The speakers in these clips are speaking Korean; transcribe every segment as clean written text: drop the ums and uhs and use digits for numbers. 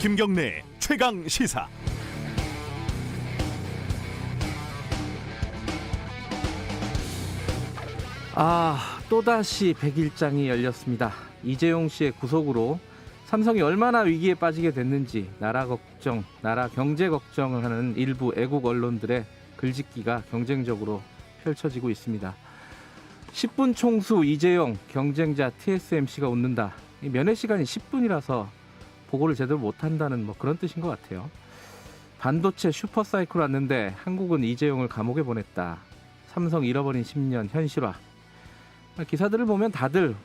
김경래 최강 시사. 또다시 100일장이 열렸습니다. 이재용 씨의 구속으로 삼성이 얼마나 위기에 빠지게 됐는지 나라 걱정, 나라 경제 걱정을 하는 일부 애국 언론들의 글짓기가 경쟁적으로 펼쳐지고 있습니다. 10분 총수 이재용, 경쟁자 TSMC가 웃는다. 면회 시간이 10분이라서 보고를 제대로 못한다는 그런 뜻인 것 같아요. 반도체 슈퍼사이클 왔는데 한국은 이재용을 감옥에 보냈다. 삼성 잃어버린 10년 현실화. 기사들을 보면 다들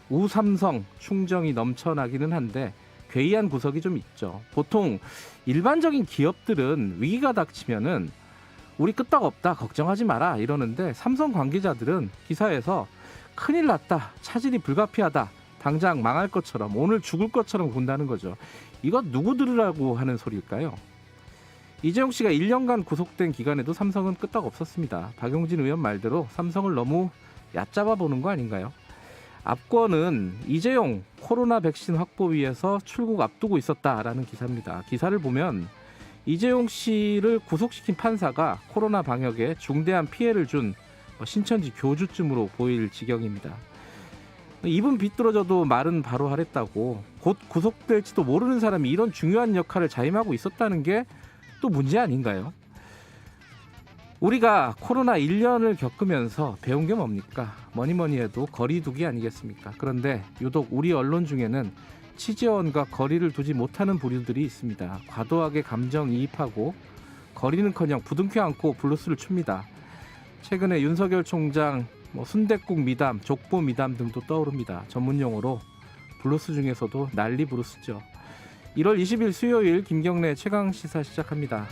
우삼성 충정이 넘쳐나기는 한데 괴이한 구석이 좀 있죠. 보통 일반적인 기업들은 위기가 닥치면은 우리 끄떡없다, 걱정하지 마라 이러는데 삼성 관계자들은 기사에서 큰일 났다, 차질이 불가피하다, 당장 망할 것처럼, 오늘 죽을 것처럼 군다는 거죠. 이거 누구 들으라고 하는 소리일까요? 이재용 씨가 1년간 구속된 기간에도 삼성은 끄떡 없었습니다. 박용진 의원 말대로 삼성을 너무 얕잡아 보는 거 아닌가요? 압권은 이재용 코로나 백신 확보위에서 출국 앞두고 있었다라는 기사입니다. 기사를 보면 이재용 씨를 구속시킨 판사가 코로나 방역에 중대한 피해를 준 신천지 교주쯤으로 보일 지경입니다. 입은 비뚤어져도 말은 바로 하랬다고, 곧 구속될지도 모르는 사람이 이런 중요한 역할을 자임하고 있었다는 게 또 문제 아닌가요? 우리가 코로나 1년을 겪으면서 배운 게 뭡니까? 뭐니 해도 거리두기 아니겠습니까? 그런데 유독 우리 언론 중에는 취재원과 거리를 두지 못하는 부류들이 있습니다. 과도하게 감정이입하고 거리는커녕 부둥켜 안고 블루스를 춥니다. 최근에 윤석열 총장 순댓국 미담, 족보 미담 등도 떠오릅니다. 전문용어로 블루스 중에서도 난리 브루스죠. 1월 20일 수요일 김경래 최강시사 시작합니다.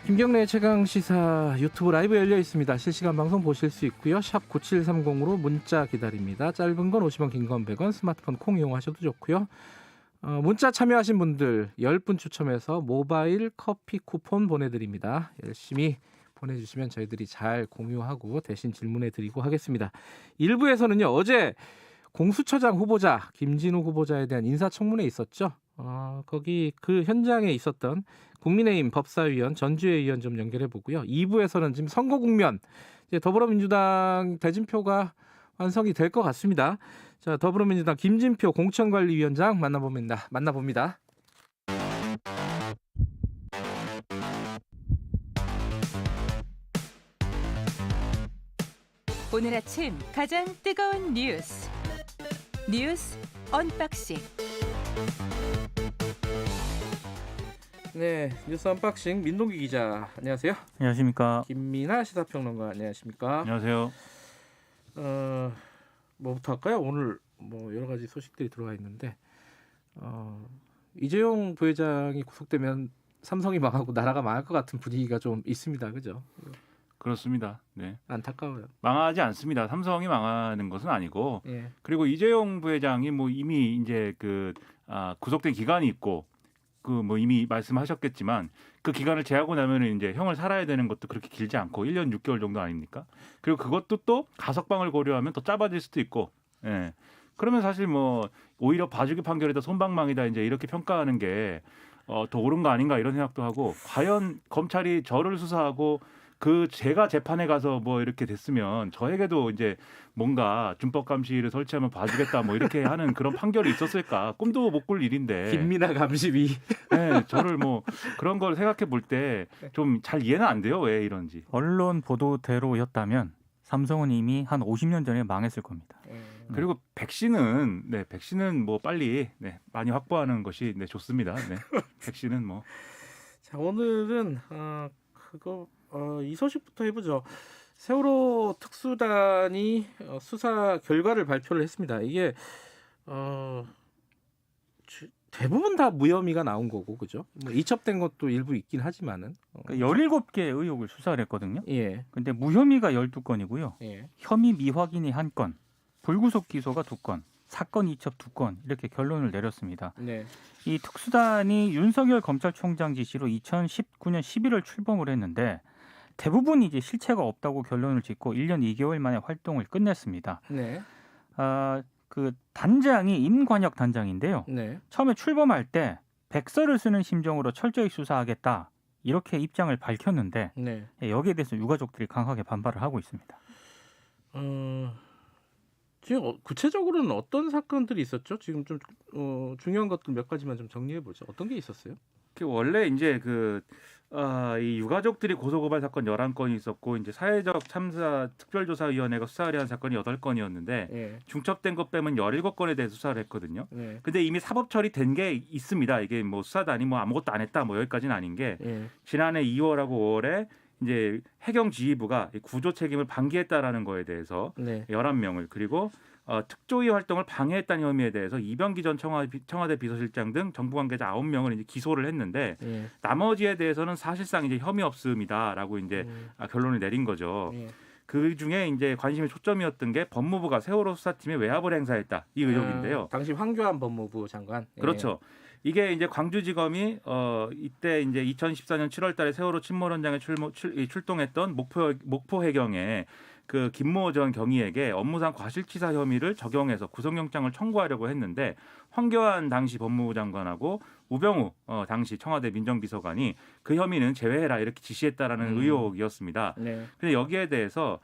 김경래 최강시사 유튜브 라이브 열려 있습니다. 실시간 방송 보실 수 있고요. 샵 9730으로 문자 기다립니다. 짧은 건 50원, 긴 건 100원, 스마트폰 콩 이용하셔도 좋고요. 문자 참여하신 분들 10분 추첨해서 모바일 커피 쿠폰 보내드립니다. 열심히 보내주시면 저희들이 잘 공유하고 대신 질문해드리고 하겠습니다. 1부에서는요, 어제 공수처장 후보자 김진우 후보자에 대한 인사청문회 있었죠. 거기 그 현장에 있었던 국민의힘 법사위원 전주혜 의원 좀 연결해 보고요. 2부에서는 지금 선거 국면, 이제 더불어민주당 대진표가 완성이 될 것 같습니다. 자, 더불어민주당 김진표 공천관리위원장 만나봅니다. 오늘 아침 가장 뜨거운 뉴스 언박싱. 네, 뉴스 언박싱 민동기 기자, 안녕하세요. 안녕하십니까. 김민하 시사평론가, 안녕하십니까. 안녕하세요. 뭐부터 할까요? 오늘 여러 가지 소식들이 들어와 있는데 이재용 부회장이 구속되면 삼성이 망하고 나라가 망할 것 같은 분위기가 좀 있습니다. 그죠? 그렇습니다. 네. 안타까워요. 망하지 않습니다. 삼성이 망하는 것은 아니고, 예. 그리고 이재용 부회장이 이미 이제 구속된 기간이 있고, 이미 말씀하셨겠지만 그 기간을 제하고 나면은 이제 형을 살아야 되는 것도 그렇게 길지 않고 1년 6개월 정도 아닙니까? 그리고 그것도 또 가석방을 고려하면 더 짧아질 수도 있고, 예. 그러면 사실 오히려 봐주기 판결이다, 손방망이다, 이제 이렇게 평가하는 게 더 옳은 거 아닌가 이런 생각도 하고, 과연 검찰이 저를 수사하고 제가 재판에 가서 이렇게 됐으면 저에게도 이제 뭔가 준법 감시를 설치하면 봐주겠다 이렇게 하는 그런 판결이 있었을까? 꿈도 못 꿀 일인데. 김민하 감시위. 네, 저를 그런 걸 생각해 볼 때 좀 잘 이해는 안 돼요. 왜 이런지. 언론 보도대로였다면 삼성은 이미 한 50년 전에 망했을 겁니다. 그리고 백신은 빨리 많이 확보하는 것이 좋습니다. 네. 백신은 자, 오늘은 이 소식부터 해보죠. 세월호 특수단이 수사 결과를 발표를 했습니다. 이게 대부분 다 무혐의가 나온 거고, 그죠? 이첩된 것도 일부 있긴 하지만은 17개 의혹을 수사를 했거든요. 예. 근데 무혐의가 12건이고요. 예. 혐의 미확인이 1건, 불구속 기소가 2건, 사건 이첩 2건 이렇게 결론을 내렸습니다. 네. 이 특수단이 윤석열 검찰총장 지시로 2019년 11월 출범을 했는데 대부분이 이제 실체가 없다고 결론을 짓고 1년 2개월 만에 활동을 끝냈습니다. 네. 그 단장이 임관혁 단장인데요. 네. 처음에 출범할 때 백서를 쓰는 심정으로 철저히 수사하겠다 이렇게 입장을 밝혔는데 네. 여기에 대해서 유가족들이 강하게 반발을 하고 있습니다. 지금 구체적으로는 어떤 사건들이 있었죠? 지금 좀 중요한 것들 몇 가지만 좀 정리해 보죠. 어떤 게 있었어요? 원래 이제 이 유가족들이 고소고발 사건 11건이 있었고 이제 사회적 참사 특별조사위원회가 수사를 한 사건이 8건이었는데 예. 중첩된 것 빼면 17건에 대해 수사를 했거든요. 네. 근데 이미 사법 처리된 게 있습니다. 이게 뭐 수사단이 뭐 아무것도 안 했다 뭐 여기까지는 아닌 게 예. 지난해 2월하고 5월에 이제 해경지휘부가 구조 책임을 방기했다라는 거에 대해서 네. 11명을 그리고 특조위 활동을 방해했다는 혐의에 대해서 이병기 전 청와대 비서실장 등 정부 관계자 9명을 이제 기소를 했는데 예. 나머지에 대해서는 사실상 이제 혐의 없음이다라고 이제 결론을 내린 거죠. 예. 그 중에 이제 관심의 초점이었던 게 법무부가 세월호 수사팀에 외압을 행사했다 이 의혹인데요. 당시 황교안 법무부 장관. 예. 그렇죠. 이게 이제 광주지검이 이때 이제 2014년 7월달에 세월호 침몰 현장에 출동했던 목포 해경에 그 김모 전 경위에게 업무상 과실치사 혐의를 적용해서 구속영장을 청구하려고 했는데 황교안 당시 법무부 장관하고 우병우 당시 청와대 민정비서관이 그 혐의는 제외해라 이렇게 지시했다라는 의혹이었습니다. 네. 근데 여기에 대해서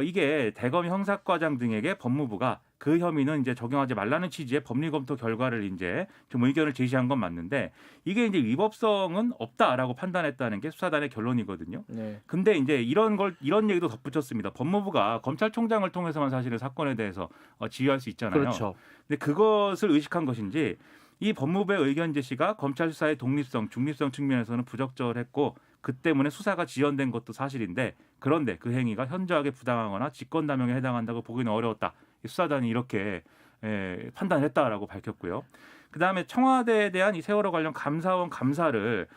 이게 대검 형사과장 등에게 법무부가 그 혐의는 이제 적용하지 말라는 취지의 법리 검토 결과를 이제 좀 의견을 제시한 건 맞는데 이게 이제 위법성은 없다라고 판단했다는 게 수사단의 결론이거든요. 네. 근데 이제 이런 얘기도 덧붙였습니다. 법무부가 검찰총장을 통해서만 사실은 사건에 대해서 지휘할 수 있잖아요. 그렇죠. 근데 그것을 의식한 것인지 이 법무부의 의견 제시가 검찰 수사의 독립성, 중립성 측면에서는 부적절했고 그 때문에 수사가 지연된 것도 사실인데 그런데 그 행위가 현저하게 부당하거나 직권남용에 해당한다고 보기는 어려웠다. 수사단이 이렇게 판단을 했다라고 밝혔고요. 그다음에 청와대에 대한 이 세월호 관련 감사원 감사를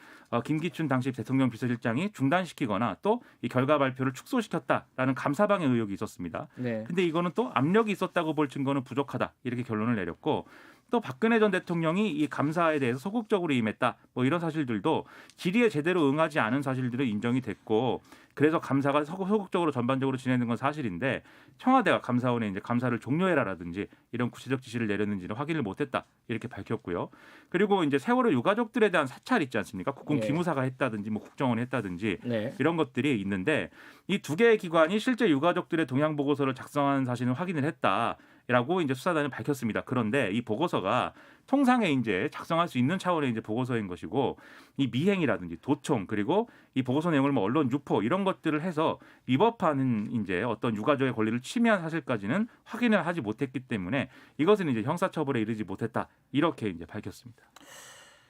김기춘 당시 대통령 비서실장이 중단시키거나 또 이 결과 발표를 축소시켰다라는 감사방해 의혹이 있었습니다. 네. 근데 이거는 또 압력이 있었다고 볼 증거는 부족하다 이렇게 결론을 내렸고 또 박근혜 전 대통령이 이 감사에 대해서 소극적으로 임했다 뭐 이런 사실들도 질의에 제대로 응하지 않은 사실들은 인정이 됐고 그래서 감사가 소극적으로 전반적으로 진행된 건 사실인데 청와대가 감사원에 이제 감사를 종료해라라든지 이런 구체적 지시를 내렸는지는 확인을 못했다 이렇게 밝혔고요. 그리고 이제 세월호 유가족들에 대한 사찰 있지 않습니까? 국군 네. 기무사가 했다든지 뭐 국정원이 했다든지 네. 이런 것들이 있는데 이 두 개의 기관이 실제 유가족들의 동향 보고서를 작성한 사실은 확인을 했다라고 이제 수사단은 밝혔습니다. 그런데 이 보고서가 통상에 이제 작성할 수 있는 차원의 이제 보고서인 것이고 이 미행이라든지 도청 그리고 이 보고서 내용을 뭐 언론 유포 이런 것들을 해서 위법하는 이제 어떤 유가족의 권리를 침해한 사실까지는 확인을 하지 못했기 때문에 이것은 이제 형사처벌에 이르지 못했다 이렇게 이제 밝혔습니다.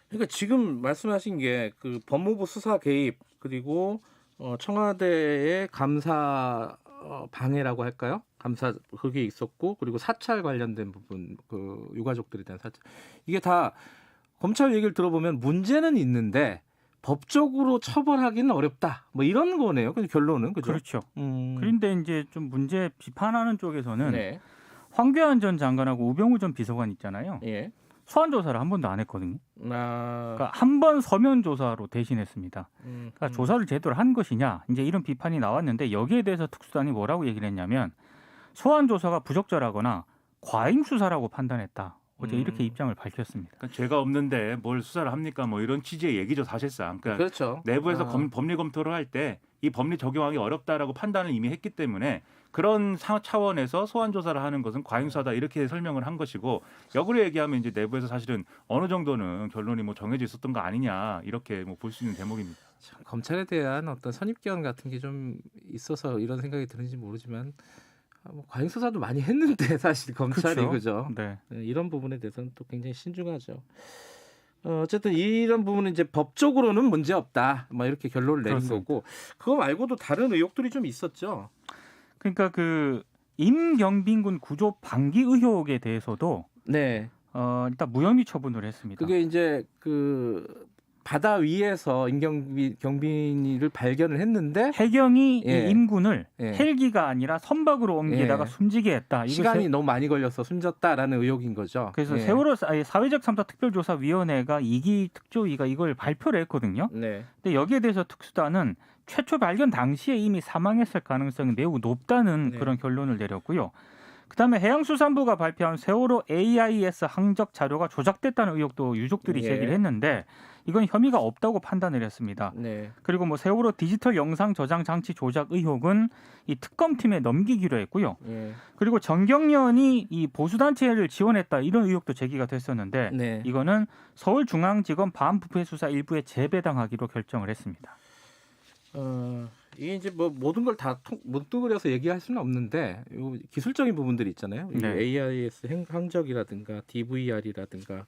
그러니까 지금 말씀하신 게 그 법무부 수사 개입 그리고 청와대의 감사 방해라고 할까요? 감사 그게 있었고 그리고 사찰 관련된 부분 그 유가족들에 대한 사찰 이게 다 검찰 얘기를 들어보면 문제는 있는데 법적으로 처벌하기는 어렵다 뭐 이런 거네요. 그 결론은 그죠? 그렇죠. 그런데 이제 좀 문제 비판하는 쪽에서는 네. 황교안 전 장관하고 우병우 전 비서관 있잖아요. 예. 소환 조사를 한 번도 안 했거든요. 아. 그러니까 한 번 서면 조사로 대신했습니다. 그러니까 조사를 제대로 한 것이냐 이제 이런 비판이 나왔는데 여기에 대해서 특수단이 뭐라고 얘기를 했냐면 소환 조사가 부적절하거나 과잉 수사라고 판단했다. 어제 이렇게 입장을 밝혔습니다. 그러니까 죄가 없는데 뭘 수사를 합니까? 뭐 이런 취지의 얘기죠 사실상. 그러니까 그렇죠. 내부에서 법리 검토를 할 때 이 법리 적용하기 어렵다라고 판단을 이미 했기 때문에 그런 차원에서 소환 조사를 하는 것은 과잉수사다 이렇게 설명을 한 것이고 역으로 얘기하면 이제 내부에서 사실은 어느 정도는 결론이 뭐 정해져 있었던 거 아니냐 이렇게 뭐 볼 수 있는 대목입니다. 참, 검찰에 대한 어떤 선입견 같은 게 좀 있어서 이런 생각이 드는지 모르지만 뭐 과잉 수사도 많이 했는데 사실 검찰이 그렇죠. 그죠. 네. 이런 부분에 대해서는 또 굉장히 신중하죠. 어쨌든 이런 부분은 이제 법적으로는 문제 없다. 뭐 이렇게 결론을 내린 그렇습니다. 거고 그거 말고도 다른 의혹들이 좀 있었죠. 그러니까 그 임경빈군 구조 방기 의혹에 대해서도 네. 일단 무혐의 처분을 했습니다. 그게 이제 그 바다 위에서 임경빈이를 발견을 했는데 해경이 예. 이 임군을 예. 헬기가 아니라 선박으로 옮기다가 예. 숨지게 했다. 이거 시간이 너무 많이 걸려서 숨졌다라는 의혹인 거죠. 그래서 예. 세월호 사회적 참사 특별조사위원회가 2기 특조위가 이걸 발표를 했거든요. 네. 근데 여기에 대해서 특수단은 최초 발견 당시에 이미 사망했을 가능성이 매우 높다는 네. 그런 결론을 내렸고요. 그다음에 해양수산부가 발표한 세월호 AIS 항적 자료가 조작됐다는 의혹도 유족들이 예. 제기를 했는데 이건 혐의가 없다고 판단을 했습니다. 네. 그리고 뭐 세월호 디지털 영상 저장 장치 조작 의혹은 이 특검팀에 넘기기로 했고요. 예. 그리고 정경련이 이 보수단체를 지원했다 이런 의혹도 제기가 됐었는데 네. 이거는 서울중앙지검 반부패수사 일부에 재배당하기로 결정을 했습니다. 이게 이제 뭐 모든 걸 다 뭉뚱그려서 얘기할 수는 없는데 요 기술적인 부분들이 있잖아요. 이 네. AIS 항적이라든가 DVR이라든가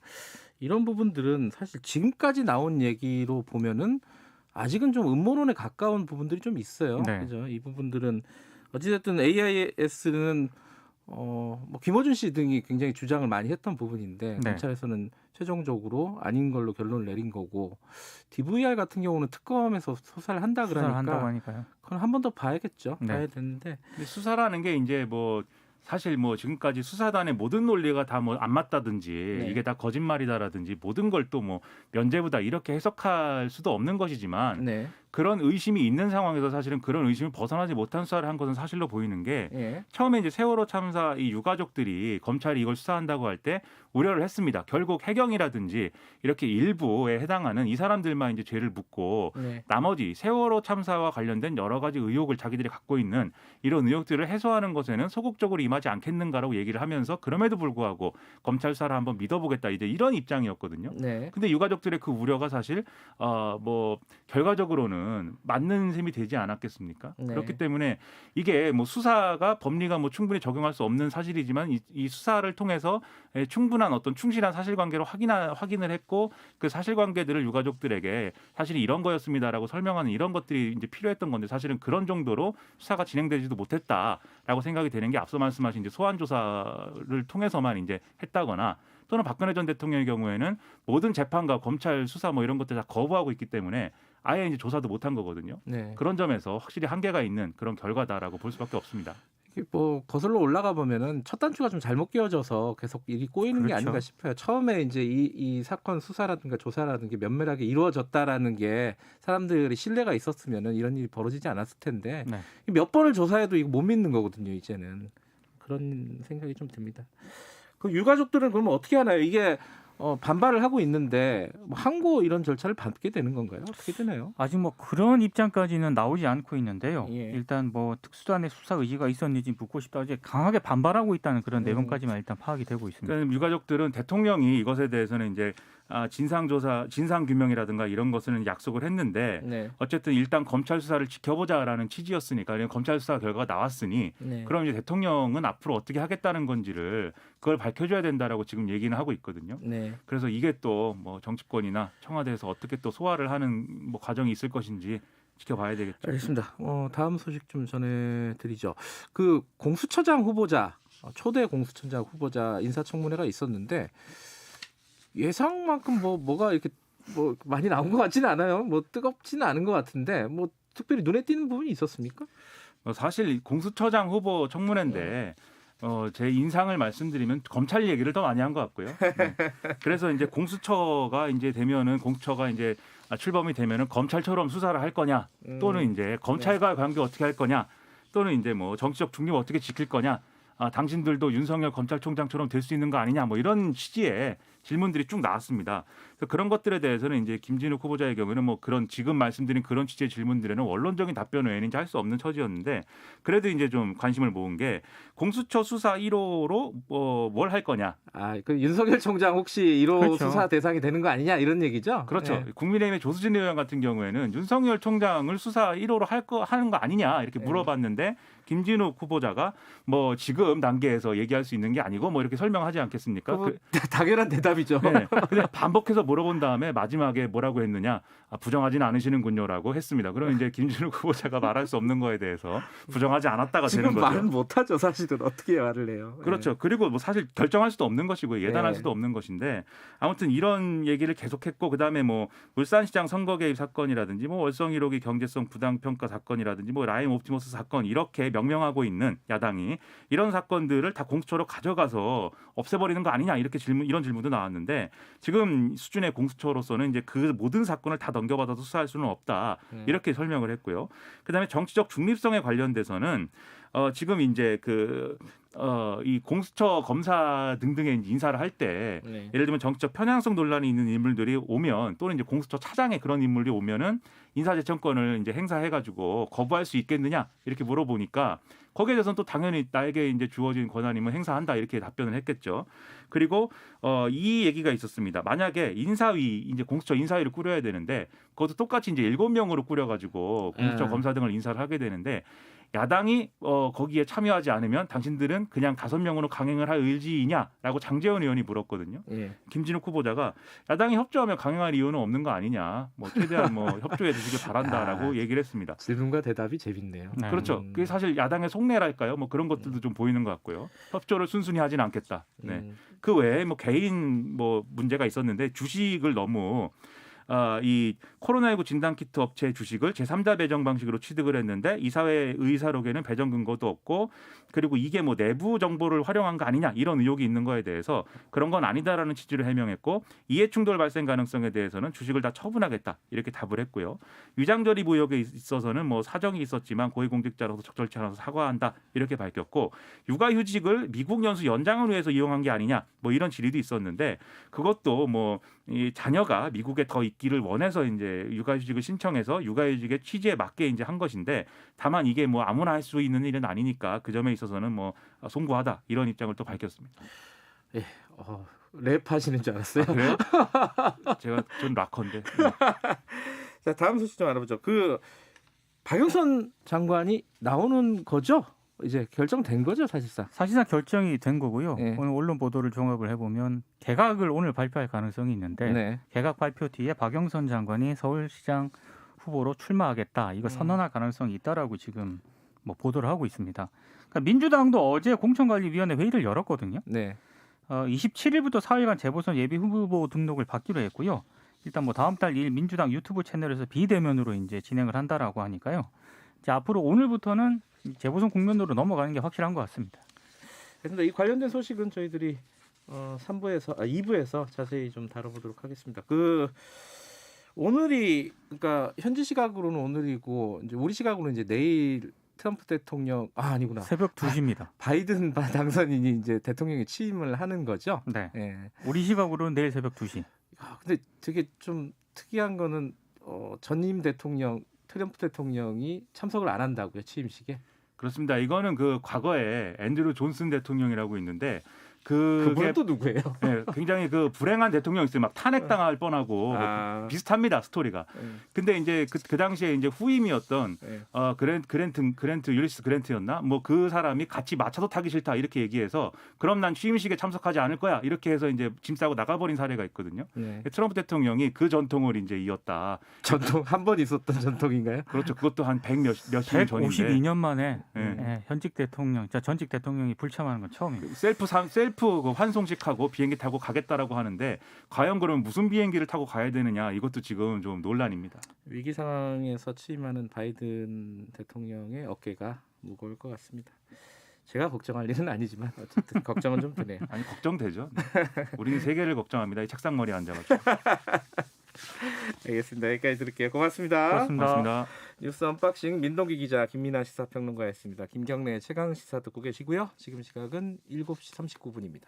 이런 부분들은 사실 지금까지 나온 얘기로 보면은 아직은 좀 음모론에 가까운 부분들이 좀 있어요. 네. 그죠? 이 부분들은 어찌됐든 AIS는 뭐 김어준 씨 등이 굉장히 주장을 많이 했던 부분인데 네. 검찰에서는 최종적으로 아닌 걸로 결론을 내린 거고 DVR 같은 경우는 특검에서 수사를 한다 수사를 한다고 그러니까 하니까요. 그건 한 번 더 봐야겠죠. 네. 봐야 되는데 근데 수사라는 게 이제 뭐 사실 뭐 지금까지 수사단의 모든 논리가 다 뭐 안 맞다든지 네. 이게 다 거짓말이다라든지 모든 걸 또 뭐 면죄부다 이렇게 해석할 수도 없는 것이지만 네. 그런 의심이 있는 상황에서 사실은 그런 의심을 벗어나지 못한 수사를 한 것은 사실로 보이는 게 예. 처음에 이제 세월호 참사 이 유가족들이 검찰이 이걸 수사한다고 할 때 우려를 했습니다. 결국 해경이라든지 이렇게 일부에 해당하는 이 사람들만 이제 죄를 묻고 네. 나머지 세월호 참사와 관련된 여러 가지 의혹을 자기들이 갖고 있는 이런 의혹들을 해소하는 것에는 소극적으로 임하지 않겠는가라고 얘기를 하면서 그럼에도 불구하고 검찰 수사를 한번 믿어보겠다 이제 이런 입장이었거든요. 네. 근데 유가족들의 그 우려가 사실 뭐 결과적으로는 맞는 셈이 되지 않았겠습니까? 네. 그렇기 때문에 이게 뭐 수사가 법리가 뭐 충분히 적용할 수 없는 사실이지만 이 수사를 통해서 충분한 어떤 충실한 사실관계로 확인을 했고 그 사실관계들을 유가족들에게 사실이 이런 거였습니다라고 설명하는 이런 것들이 이제 필요했던 건데 사실은 그런 정도로 수사가 진행되지도 못했다라고 생각이 되는 게 앞서 말씀하신 이제 소환 조사를 통해서만 이제 했다거나 또는 박근혜 전 대통령의 경우에는 모든 재판과 검찰 수사 뭐 이런 것들 다 거부하고 있기 때문에 아예 이제 조사도 못한 거거든요. 네. 그런 점에서 확실히 한계가 있는 그런 결과다라고 볼 수밖에 없습니다. 이게 뭐 거슬러 올라가 보면은 첫 단추가 좀 잘못 끼워져서 계속 일이 꼬이는 게 그렇죠. 아닌가 싶어요. 처음에 이제 이 사건 수사라든가 조사라든가 면밀하게 이루어졌다라는 게 사람들이 신뢰가 있었으면은 이런 일이 벌어지지 않았을 텐데 네. 몇 번을 조사해도 이거 못 믿는 거거든요. 이제는 그런 생각이 좀 듭니다. 그 유가족들은 그러면 어떻게 하나요? 이게 반발을 하고 있는데 뭐 항고 이런 절차를 밟게 되는 건가요? 어떻게 되나요? 아직 뭐 그런 입장까지는 나오지 않고 있는데요. 예. 일단 뭐 특수단의 수사 의지가 있었는지 묻고 싶다. 이제 강하게 반발하고 있다는 그런 내용까지만 일단 파악이 되고 있습니다. 그러니까 유가족들은 대통령이 이것에 대해서는 이제 진상조사, 진상규명이라든가 이런 것은 약속을 했는데 네. 어쨌든 일단 검찰 수사를 지켜보자라는 취지였으니까 검찰 수사 결과가 나왔으니 네. 그럼 이제 대통령은 앞으로 어떻게 하겠다는 건지를 그걸 밝혀줘야 된다라고 지금 얘기는 하고 있거든요. 네. 그래서 이게 또 뭐 정치권이나 청와대에서 어떻게 또 소화를 하는 뭐 과정이 있을 것인지 지켜봐야 되겠죠. 알겠습니다. 다음 소식 좀 전해드리죠. 그 공수처장 후보자, 초대 공수처장 후보자 인사청문회가 있었는데 예상만큼 뭐가 이렇게 뭐 많이 나온 것 같지는 않아요. 뭐 뜨겁지는 않은 것 같은데 뭐 특별히 눈에 띄는 부분이 있었습니까? 사실 공수처장 후보 청문회인데 제 인상을 말씀드리면 검찰 얘기를 더 많이 한 것 같고요. 네. 그래서 이제 공수처가 이제 되면은 공수처가 이제 출범이 되면은 검찰처럼 수사를 할 거냐, 또는 이제 검찰과 관계 어떻게 할 거냐, 또는 이제 뭐 정치적 중립 어떻게 지킬 거냐, 당신들도 윤석열 검찰총장처럼 될 수 있는 거 아니냐, 뭐 이런 취지의 질문들이 쭉 나왔습니다. 그래서 그런 것들에 대해서는 이제 김진욱 후보자의 경우에는 뭐 그런 지금 말씀드린 그런 취지의 질문들에는 원론적인 답변 외에는 이제 할 수 없는 처지였는데 그래도 이제 좀 관심을 모은 게 공수처 수사 1호로 뭘 할 거냐. 그 윤석열 총장 혹시 1호 그렇죠. 수사 대상이 되는 거 아니냐 이런 얘기죠? 그렇죠. 네. 국민의힘의 조수진 의원 같은 경우에는 윤석열 총장을 수사 1호로 하는 거 아니냐 이렇게 물어봤는데 김진욱 후보자가 뭐 지금 단계에서 얘기할 수 있는 게 아니고 뭐 이렇게 설명하지 않겠습니까? 당연한 대답이죠. 네. 근데 반복해서 물어본 다음에 마지막에 뭐라고 했느냐? 부정하지는 않으시는군요라고 했습니다. 그럼 이제 김진욱 후보자가 말할 수 없는 거에 대해서 부정하지 않았다가 되는 지금 거죠. 말은 못하죠. 사실은 어떻게 말을 해요? 그렇죠. 그리고 뭐 사실 결정할 수도 없는 것이고 예단할 네. 수도 없는 것인데 아무튼 이런 얘기를 계속했고 그다음에 뭐 울산시장 선거 개입 사건이라든지 뭐 월성 1호기 경제성 부당 평가 사건이라든지 뭐 라임 옵티머스 사건 이렇게 명명하고 있는 야당이 이런 사건들을 다 공수처로 가져가서 없애버리는 거 아니냐 이렇게 이런 질문도 나왔. 나왔는데 지금 수준의 공수처로서는 이제 그 모든 사건을 다 넘겨받아서 수사할 수는 없다. 이렇게 설명을 했고요. 그다음에 정치적 중립성에 관련돼서는 지금 이제 이 공수처 검사 등등의 인사를 할 때 네. 예를 들면 정치적 편향성 논란이 있는 인물들이 오면 또는 이제 공수처 차장에 그런 인물이 오면은 인사재청권을 이제 행사해가지고 거부할 수 있겠느냐 이렇게 물어보니까 거기에 대해서는 또 당연히 나에게 이제 주어진 권한이면 행사한다 이렇게 답변을 했겠죠. 그리고 이 얘기가 있었습니다. 만약에 인사위 이제 공수처 인사위를 꾸려야 되는데 그것도 똑같이 이제 7명으로 꾸려가지고 공수처 검사 등을 인사를 하게 되는데 야당이 거기에 참여하지 않으면 당신들은 그냥 5명으로 강행을 할 의지이냐라고 장제원 의원이 물었거든요. 예. 김진욱 후보자가 야당이 협조하면 강행할 이유는 없는 거 아니냐. 뭐 최대한 뭐 협조해 주시길 바란다라고 얘기를 했습니다. 질문과 대답이 재밌네요. 네. 그렇죠. 그게 사실 야당의 속내랄까요? 뭐 그런 것들도 좀 보이는 것 같고요. 협조를 순순히 하진 않겠다. 네. 그 외에 뭐 개인 뭐 문제가 있었는데 주식을 너무 이 코로나19 진단키트 업체 주식을 제3자 배정 방식으로 취득을 했는데 이사회 의사록에는 배정 근거도 없고 그리고 이게 뭐 내부 정보를 활용한 거 아니냐 이런 의혹이 있는 거에 대해서 그런 건 아니다라는 취지를 해명했고 이해충돌 발생 가능성에 대해서는 주식을 다 처분하겠다 이렇게 답을 했고요. 위장조립 의혹에 있어서는 뭐 사정이 있었지만 고위공직자로서 적절치 않아서 사과한다 이렇게 밝혔고 육아휴직을 미국 연수 연장을 위해서 이용한 게 아니냐 뭐 이런 질의도 있었는데 그것도 뭐 이 자녀가 미국에 더 있기를 원해서 이제 육아휴직을 신청해서 육아휴직의 취지에 맞게 이제 한 것인데 다만 이게 뭐 아무나 할 수 있는 일은 아니니까 그 점에 있어서는 뭐 송구하다 이런 입장을 또 밝혔습니다. 예. 랩 하시는 줄 알았어요. 그래요? 전 락커인데. 자, 다음 소식 좀 알아보죠. 박영선 장관이 나오는 거죠? 이제 결정된 거죠, 사실상. 사실상 결정이 된 거고요. 네. 오늘 언론 보도를 종합을 해보면 개각을 오늘 발표할 가능성이 있는데 네. 개각 발표 뒤에 박영선 장관이 서울시장 후보로 출마하겠다. 이거 선언할 가능성이 있다라고 지금 뭐 보도를 하고 있습니다. 그러니까 민주당도 어제 공천관리위원회 회의를 열었거든요. 네. 27일부터 4일간 재보선 예비 후보 등록을 받기로 했고요. 일단 뭐 다음 달 2일 민주당 유튜브 채널에서 비대면으로 이제 진행을 한다라고 하니까요. 이제 앞으로 오늘부터는 재보선 국면으로 넘어가는 게 확실한 것 같습니다. 그래서 이 관련된 소식은 저희들이 2부에서 자세히 좀 다뤄보도록 하겠습니다. 오늘이 그러니까 현지 시각으로는 오늘이고 이제 우리 시각으로는 이제 내일 트럼프 대통령 아니구나. 새벽 2시입니다. 바이든 당선인이 이제 대통령에 취임을 하는 거죠. 네. 예. 우리 시각으로는 내일 새벽 2시. 근데 되게 좀 특이한 거는 전임 대통령 트럼프 대통령이 참석을 안 한다고요, 취임식에. 그렇습니다. 이거는 과거에 앤드류 존슨 대통령이라고 있는데 그분은 또 누구예요? 네, 굉장히 불행한 대통령이 있어요. 막 탄핵당할 뻔하고 비슷합니다 스토리가. 근데 이제 그 당시에 이제 후임이었던 율리스 그랜트였나? 뭐 그 사람이 같이 마차도 타기 싫다 이렇게 얘기해서 그럼 난 취임식에 참석하지 않을 거야 이렇게 해서 이제 짐 싸고 나가버린 사례가 있거든요. 네. 트럼프 대통령이 그 전통을 이제 이었다. 전통 한 번 있었던 전통인가요? 그렇죠. 그것도 한 100몇십 년 전인데. 152년 만에 현직 대통령, 전직 대통령이 불참하는 건 처음입니다. 셀프 환송식하고 비행기 타고 가겠다라고 하는데 과연 그러면 무슨 비행기를 타고 가야 되느냐 이것도 지금 좀 논란입니다. 위기 상황에서 취임하는 바이든 대통령의 어깨가 무거울 것 같습니다. 제가 걱정할 일은 아니지만 어쨌든 걱정은 좀 드네요. 아니 걱정되죠. 네. 우리는 세계를 걱정합니다. 이 책상머리에 앉아가지고. 알겠습니다. 여기까지 들을게요. 고맙습니다. 고맙습니다. 뉴스 언박싱 민동기 기자 김민아 시사평론가였습니다. 김경래의 최강 시사 듣고 계시고요. 지금 시각은 7시 39분입니다.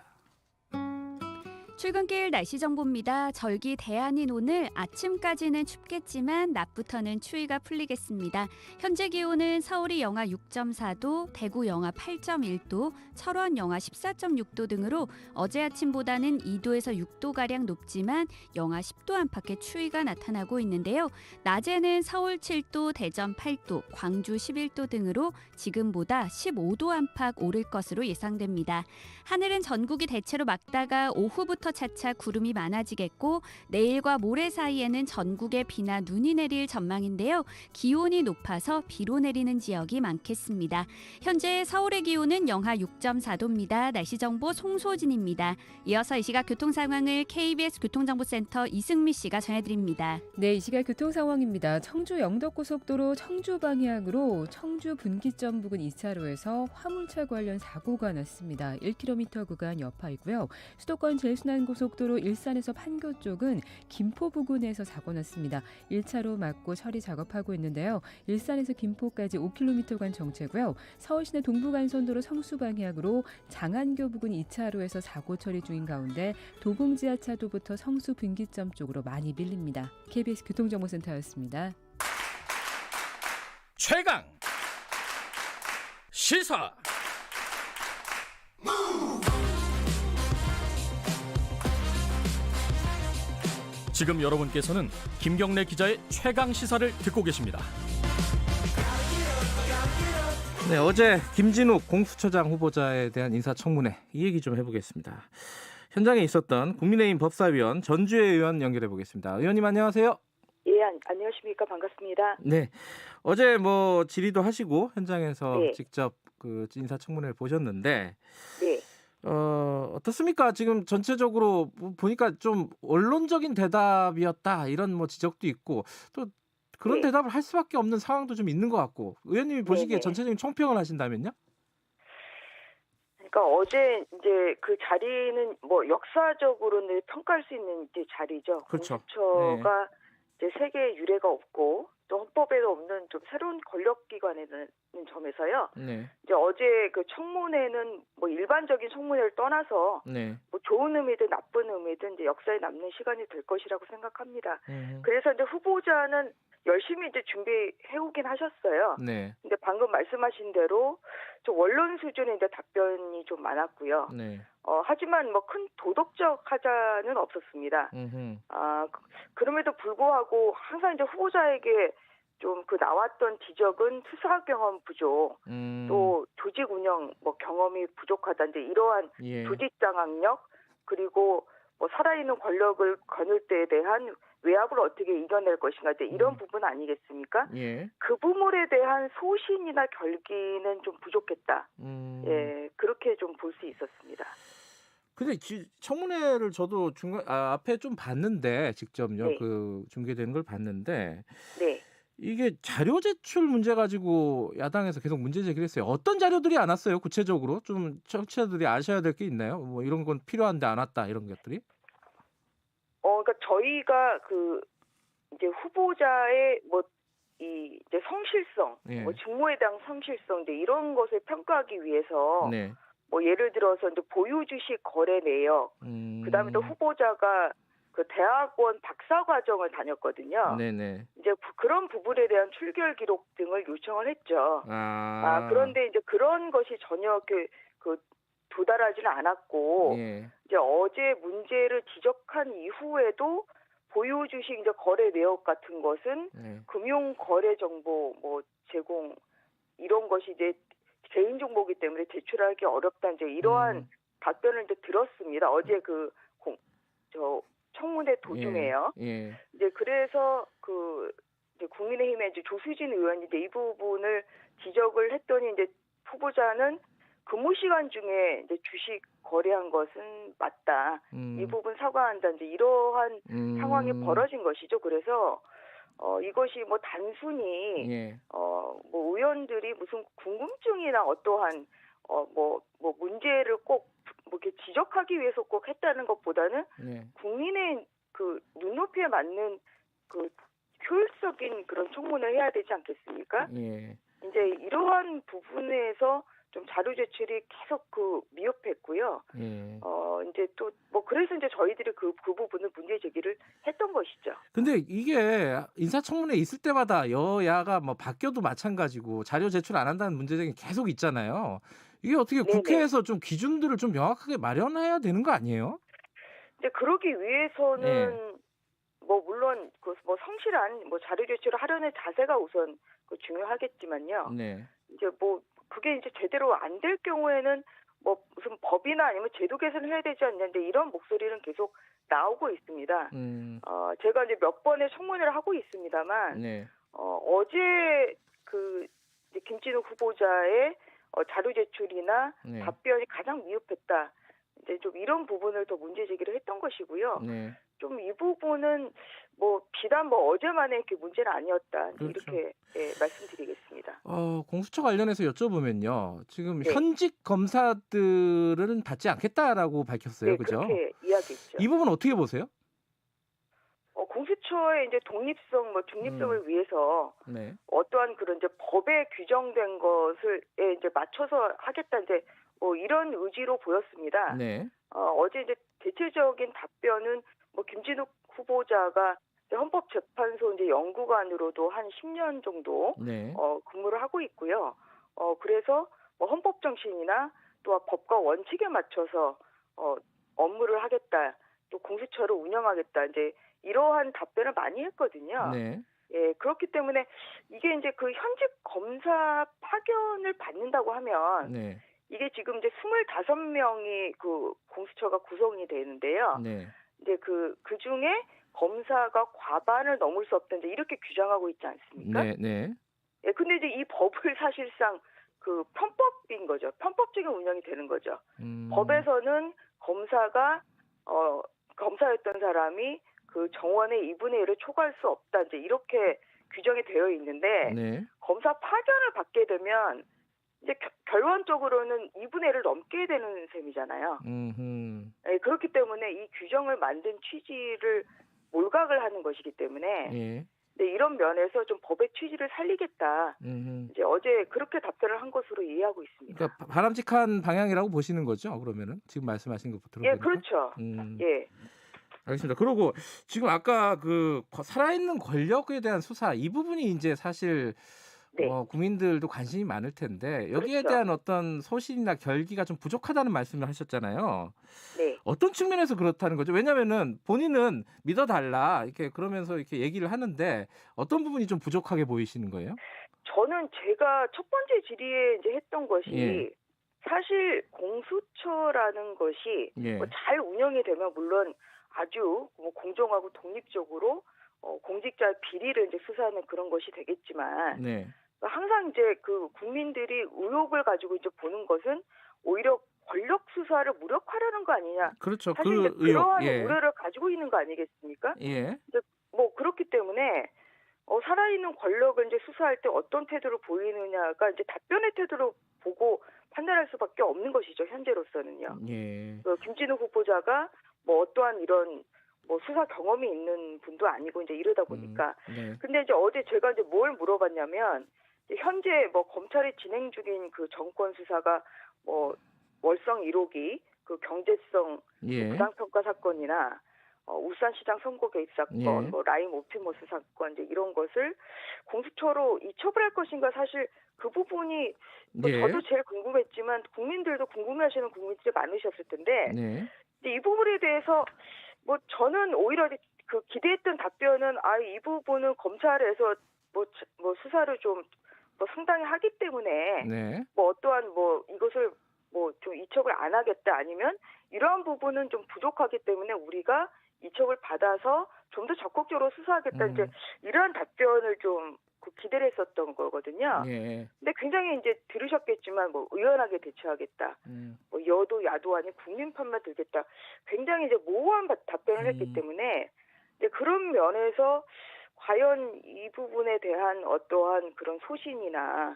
출근길 날씨 정보입니다. 절기 대안인 오늘 아침까지는 춥겠지만 낮부터는 추위가 풀리겠습니다. 현재 기온은 서울이 영하 6.4도, 대구 영하 8.1도, 철원 영하 14.6도 등으로 어제 아침보다는 2도에서 6도가량 높지만 영하 10도 안팎의 추위가 나타나고 있는데요. 낮에는 서울 7도, 대전 8도, 광주 11도 등으로 지금보다 15도 안팎 오를 것으로 예상됩니다. 하늘은 전국이 대체로 맑다가 오후부터 차차 구름이 많아지겠고 내일과 모레 사이에는 전국에 비나 눈이 내릴 전망인데요. 기온이 높아서 비로 내리는 지역이 많겠습니다. 현재 서울의 기온은 영하 6.4도입니다. 날씨 정보 송소진입니다. 이어서 이 시각 교통 상황을 KBS 교통정보센터 이승미 씨가 전해드립니다. 네, 이 시각 교통 상황입니다. 청주 영덕고속도로 청주 방향으로 청주 분기점 부근 2차로에서 화물차 관련 사고가 났습니다. 1km 구간 여파이고요. 수도권 제일순환 일산고속도로 일산에서 판교 쪽은 김포 부근에서 사고 났습니다. 1차로 막고 처리 작업하고 있는데요. 일산에서 김포까지 5km간 정체고요. 서울시내 동부간선도로 성수 방향으로 장안교 부근 2차로에서 사고 처리 중인 가운데 도봉지하차도부터 성수 분기점 쪽으로 많이 밀립니다. KBS 교통정보센터였습니다. 최강 시사. 지금 여러분께서는 김경래 기자의 최강 시사를 듣고 계십니다. 네, 어제 김진욱 공수처장 후보자에 대한 인사청문회 이 얘기 좀 해보겠습니다. 현장에 있었던 국민의힘 법사위원 전주혜 의원 연결해 보겠습니다. 의원님 안녕하세요. 예, 안녕하십니까. 반갑습니다. 네, 어제 뭐 질의도 하시고 현장에서 네. 직접 그 인사청문회를 보셨는데 네. 어떻습니까? 지금 전체적으로 보니까 좀 언론적인 대답이었다 이런 뭐 지적도 있고 또 그런 네. 대답을 할 수밖에 없는 상황도 좀 있는 것 같고 의원님이 보시기에 네네. 전체적인 총평을 하신다면요? 그러니까 어제 이제 그 자리는 뭐 역사적으로는 평가할 수 있는 이제 자리죠. 그렇죠. 공수처가 이제 세계에 유례가 없고 또 헌법에도 없는 좀 새로운 권력기관이라는 점에서요. 네, 이제 어제 그 청문회는 뭐 일반적인 청문회를 떠나서 네, 뭐 좋은 의미든 나쁜 의미든 이제 역사에 남는 시간이 될 것이라고 생각합니다. 음, 그래서 이제 후보자는 열심히 이제 준비해 오긴 하셨어요. 네, 근데 방금 말씀하신 대로 좀 원론 수준의 이제 답변이 좀 많았고요. 네, 하지만 뭐 큰 도덕적 하자는 없었습니다. 그럼에도 불구하고 항상 이제 후보자에게 좀 그 나왔던 지적은 수사 경험 부족, 또 조직 운영 뭐 경험이 부족하다 이제 이러한 예, 조직 장악력 그리고 뭐 살아있는 권력을 거늘 때에 대한 외압을 어떻게 이겨낼 것인가 이제 이런 부분 아니겠습니까? 예, 그 부분에 대한 소신이나 결기는 좀 부족했다. 예, 그렇게 좀 볼 수 있었습니다. 근데 청문회를 저도 앞에 좀 봤는데 직접요 네. 그 중계되는 걸 봤는데 네. 이게 자료 제출 문제 가지고 야당에서 계속 문제 제기를 했어요. 어떤 자료들이 안 왔어요? 구체적으로 좀 청취자들이 아셔야 될 게 있나요? 뭐 이런 건 필요한데 안 왔다 이런 것들이? 그러니까 저희가 그 이제 후보자의 뭐 이제 성실성, 예. 뭐 직무에 대한 성실성 이제 이런 것을 평가하기 위해서 네. 뭐 예를 들어서 이제 보유 주식 거래 내역, 그다음에 또 후보자가 그 대학원 박사 과정을 다녔거든요. 네네. 이제 그런 부분에 대한 출결 기록 등을 요청을 했죠. 그런데 이제 그런 것이 전혀 그 도달하지는 않았고 예. 이제 어제 문제를 지적한 이후에도 보유 주식 이제 거래 내역 같은 것은 네. 금융 거래 정보 뭐 제공 이런 것이 이제 개인 정보이기 때문에 제출하기 어렵다 이제 이러한 답변을 이제 들었습니다. 어제 저 청문회 도중에요. 예. 이제 그래서 이제 국민의힘의 이제 조수진 의원이 이제 이 부분을 지적을 했더니 이제 후보자는 근무 시간 중에 이제 주식 거래한 것은 맞다. 이 부분 사과한다. 이제 이러한 상황이 벌어진 것이죠. 그래서 이것이 뭐 단순히 예. 뭐 의원들이 무슨 궁금증이나 어떠한 뭐 문제를 꼭 뭐 이렇게 지적하기 위해서 꼭 했다는 것보다는 예. 국민의 그 눈높이에 맞는 그 효율적인 그런 청문회를 해야 되지 않겠습니까? 예. 이제 이러한 부분에서 좀 자료 제출이 계속 미흡했고요. 예. 이제 또 뭐 그래서 이제 저희들이 그 부분을 문제 제기를 했던 것이죠. 근데 이게 인사청문회 있을 때마다 여야가 뭐 바뀌어도 마찬가지고 자료 제출 안 한다는 문제점이 계속 있잖아요. 이게 어떻게 네네. 국회에서 좀 기준들을 좀 명확하게 마련해야 되는 거 아니에요? 이제 그러기 위해서는 뭐 물론 뭐 성실한 뭐 자료 제출을 하려는 자세가 우선 중요하겠지만요. 네. 이제 뭐 그게 이제 제대로 안 될 경우에는 뭐 무슨 법이나 아니면 제도 개선을 해야 되지 않는데 이런 목소리는 계속 나오고 있습니다. 제가 이제 몇 번의 청문회를 하고 있습니다만 네. 어제 이제 김진욱 후보자의 자료 제출이나 네. 답변이 가장 미흡했다. 이제 좀 이런 부분을 더 문제 제기를 했던 것이고요. 네. 좀 이 부분은 뭐 비단 뭐 어제만의 이렇게 문제는 아니었다 그렇죠. 이렇게 말씀드리겠습니다. 공수처 관련해서 여쭤보면요. 지금 네. 현직 검사들은 받지 않겠다라고 밝혔어요. 네, 그죠? 그렇게 이야기했죠. 이 부분 어떻게 보세요? 공수처의 이제 독립성, 뭐 중립성을 위해서 네. 어떠한 그런 이제 법에 규정된 것을 이제 맞춰서 하겠다 이제 뭐 이런 의지로 보였습니다. 네. 어제 이제 대체적인 답변은 뭐 김진욱 후보자가 이제 헌법재판소 이제 연구관으로도 한 10년 정도 네. 근무를 하고 있고요. 그래서 뭐 헌법 정신이나 또 법과 원칙에 맞춰서 업무를 하겠다, 또 공수처를 운영하겠다 이제 이러한 답변을 많이 했거든요. 네. 예, 그렇기 때문에 이게 이제 그 현직 검사 파견을 받는다고 하면 네. 이게 지금 이제 25명이 그 공수처가 구성이 되는데요. 네. 이제 그 중에 검사가 과반을 넘을 수 없다 이제 이렇게 규정하고 있지 않습니까? 네. 네. 예, 근데 이제 이 법을 사실상 그 편법인 거죠. 편법적인 운영이 되는 거죠. 법에서는 검사가 검사였던 사람이 그 정원의 2분의 1을 초과할 수 없다 이제 이렇게 규정이 되어 있는데 네. 검사 파견을 받게 되면 이제 결론적으로는 2분의 1을 넘게 되는 셈이잖아요. 예, 그렇기 때문에 이 규정을 만든 취지를 몰각을 하는 것이기 때문에 예. 네, 이런 면에서 좀 법의 취지를 살리겠다. 이제 어제 그렇게 답변을 한 것으로 이해하고 있습니다. 그러니까 바람직한 방향이라고 보시는 거죠? 그러면은 지금 말씀하신 것 들어보니까. 예, 그렇죠. 예. 알겠습니다. 그리고 지금 아까 그 살아있는 권력에 대한 수사 이 부분이 이제 사실 네. 국민들도 관심이 많을 텐데 여기에 그렇죠. 대한 어떤 소신이나 결기가 좀 부족하다는 말씀을 하셨잖아요. 네. 어떤 측면에서 그렇다는 거죠? 왜냐하면은 본인은 믿어달라 이렇게 그러면서 이렇게 얘기를 하는데 어떤 부분이 좀 부족하게 보이시는 거예요? 저는 제가 첫 번째 질의에 이제 했던 것이 예. 사실 공수처라는 것이 예. 뭐 잘 운영이 되면 물론 아주 뭐 공정하고 독립적으로 공직자의 비리를 이제 수사하는 그런 것이 되겠지만 네. 항상 이제 그 국민들이 의혹을 가지고 이제 보는 것은 오히려 권력 수사를 무력화하는 거 아니냐. 그렇죠. 사실 그 이제 그러한 의혹. 예. 우려를 가지고 있는 거 아니겠습니까? 예. 이제 뭐 그렇기 때문에 살아있는 권력을 이제 수사할 때 어떤 태도를 보이느냐가 이제 답변의 태도로 보고 판단할 수밖에 없는 것이죠. 현재로서는요. 예. 김진욱 후보자가 뭐 어떠한 이런 뭐 수사 경험이 있는 분도 아니고 이제 이러다 보니까. 네. 근데 이제 어제 제가 이제 뭘 물어봤냐면 이제 현재 뭐 검찰이 진행 중인 그 정권 수사가 뭐 월성 1호기 그 경제성 예. 부당평가 사건이나 울산시장 선거 개입 사건, 예. 뭐 라임 옵티머스 사건 이제 이런 것을 공수처로 이첩을 할 것인가 사실 그 부분이 뭐 예. 저도 제일 궁금했지만 국민들도 궁금해하시는 국민들이 많으셨을 텐데 네. 근데 이 부분에 대해서 뭐 저는 오히려 그 기대했던 답변은 이 부분은 검찰에서 뭐 수사를 좀 뭐 상당히 하기 때문에 네. 뭐 어떠한 뭐 이것을 뭐 좀 이첩을 안 하겠다 아니면 이러한 부분은 좀 부족하기 때문에 우리가 이첩을 받아서 좀 더 적극적으로 수사하겠다 이제 이러한 답변을 좀 기대를 했었던 거거든요. 예. 근데 굉장히 이제 들으셨겠지만 뭐 의연하게 대처하겠다. 뭐 여도 야도 아닌 국민편만 들겠다. 굉장히 이제 모호한 답변을 했기 때문에 이제 그런 면에서 과연 이 부분에 대한 어떠한 그런 소신이나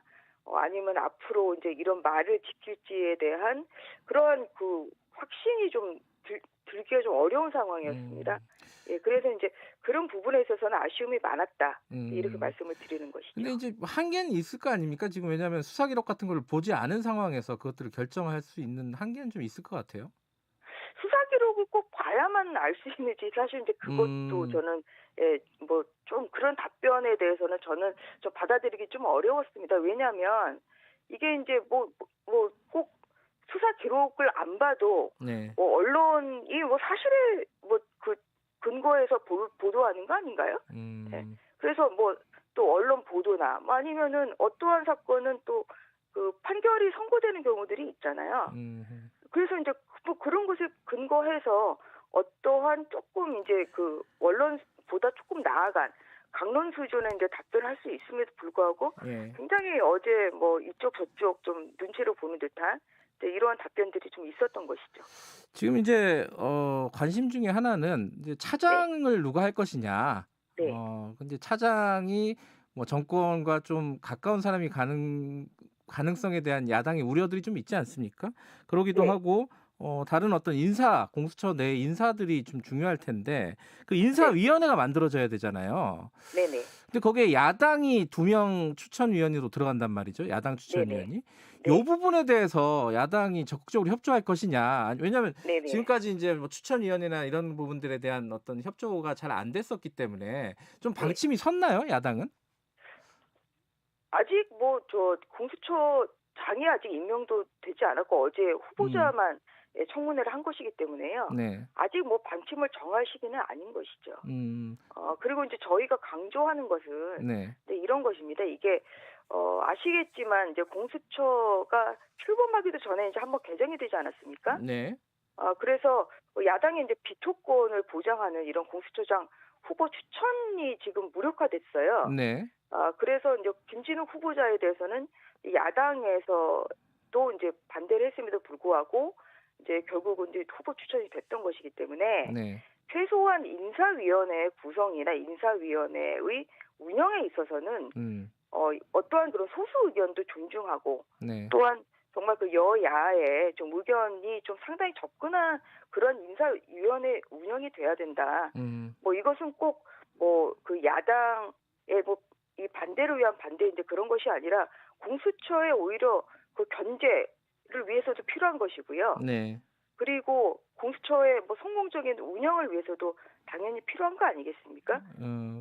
아니면 앞으로 이제 이런 말을 지킬지에 대한 그러한 그 확신이 좀 들기가 좀 어려운 상황이었습니다. 예, 그래서 이제 그런 부분에 있어서는 아쉬움이 많았다. 이렇게 말씀을 드리는 것이죠. 근데 이제 한계는 있을 거 아닙니까? 지금 왜냐하면 수사 기록 같은 걸 보지 않은 상황에서 그것들을 결정할 수 있는 한계는 좀 있을 것 같아요. 수사 기록을 꼭 봐야만 알 수 있는지 사실 이제 그것도 저는 뭐 좀 그런 답변에 대해서는 저는 좀 받아들이기 좀 어려웠습니다. 왜냐하면 이게 이제 뭐 꼭 수사 기록을 안 봐도 네. 뭐 언론이 뭐 사실에 뭐 그 근거해서 보도하는 거 아닌가요? 네. 그래서 뭐 또 언론 보도나 뭐 아니면은 어떠한 사건은 또 그 판결이 선고되는 경우들이 있잖아요. 그래서 이제 뭐 그런 것에 근거해서 어떠한 조금 이제 그 언론보다 조금 나아간 강론 수준의 이제 답변을 할 수 있음에도 불구하고 예. 굉장히 어제 뭐 이쪽 저쪽 좀 눈치를 보는 듯한 네, 이러한 답변들이 좀 있었던 것이죠. 지금 이제 관심 중에 하나는 이제 차장을 누가 할 것이냐. 네. 근데 차장이 뭐 정권과 좀 가까운 사람이 가능성에 대한 야당의 우려들이 좀 있지 않습니까? 그러기도 네. 하고 다른 어떤 공수처 내 인사들이 좀 중요할 텐데 그 인사위원회가 만들어져야 되잖아요. 네네. 근데 거기에 야당이 2명 추천위원으로 들어간단 말이죠. 야당 추천위원이. 네. 이 부분에 대해서 야당이 적극적으로 협조할 것이냐. 왜냐하면 네네. 지금까지 이제 뭐 추천위원회나 이런 부분들에 대한 어떤 협조가 잘 안 됐었기 때문에 좀 방침이 섰나요, 야당은? 아직 뭐 저 공수처장이 아직 임명도 되지 않았고 어제 후보자만 청문회를 한 것이기 때문에요. 네. 아직 뭐 방침을 정할 시기는 아닌 것이죠. 그리고 이제 저희가 강조하는 것은 네. 네, 이런 것입니다. 이게 아시겠지만 이제 공수처가 출범하기도 전에 이제 한번 개정이 되지 않았습니까? 네. 그래서 야당의 이제 비토권을 보장하는 이런 공수처장 후보 추천이 지금 무력화됐어요. 네. 그래서 이제 김진욱 후보자에 대해서는 야당에서도 이제 반대를 했음에도 불구하고 이제 결국은 이제 후보 추천이 됐던 것이기 때문에 네. 최소한 인사위원회 구성이나 인사위원회의 운영에 있어서는 어떠한 그런 소수 의견도 존중하고 네. 또한 정말 그 여야의 좀 의견이 좀 상당히 접근한 그런 인사위원회 운영이 돼야 된다. 뭐 이것은 꼭 뭐 그 야당의 뭐 이 반대를 위한 반대인데 그런 것이 아니라 공수처의 오히려 그 견제를 위해서도 필요한 것이고요. 네. 그리고 공수처의 뭐 성공적인 운영을 위해서도 당연히 필요한 거 아니겠습니까?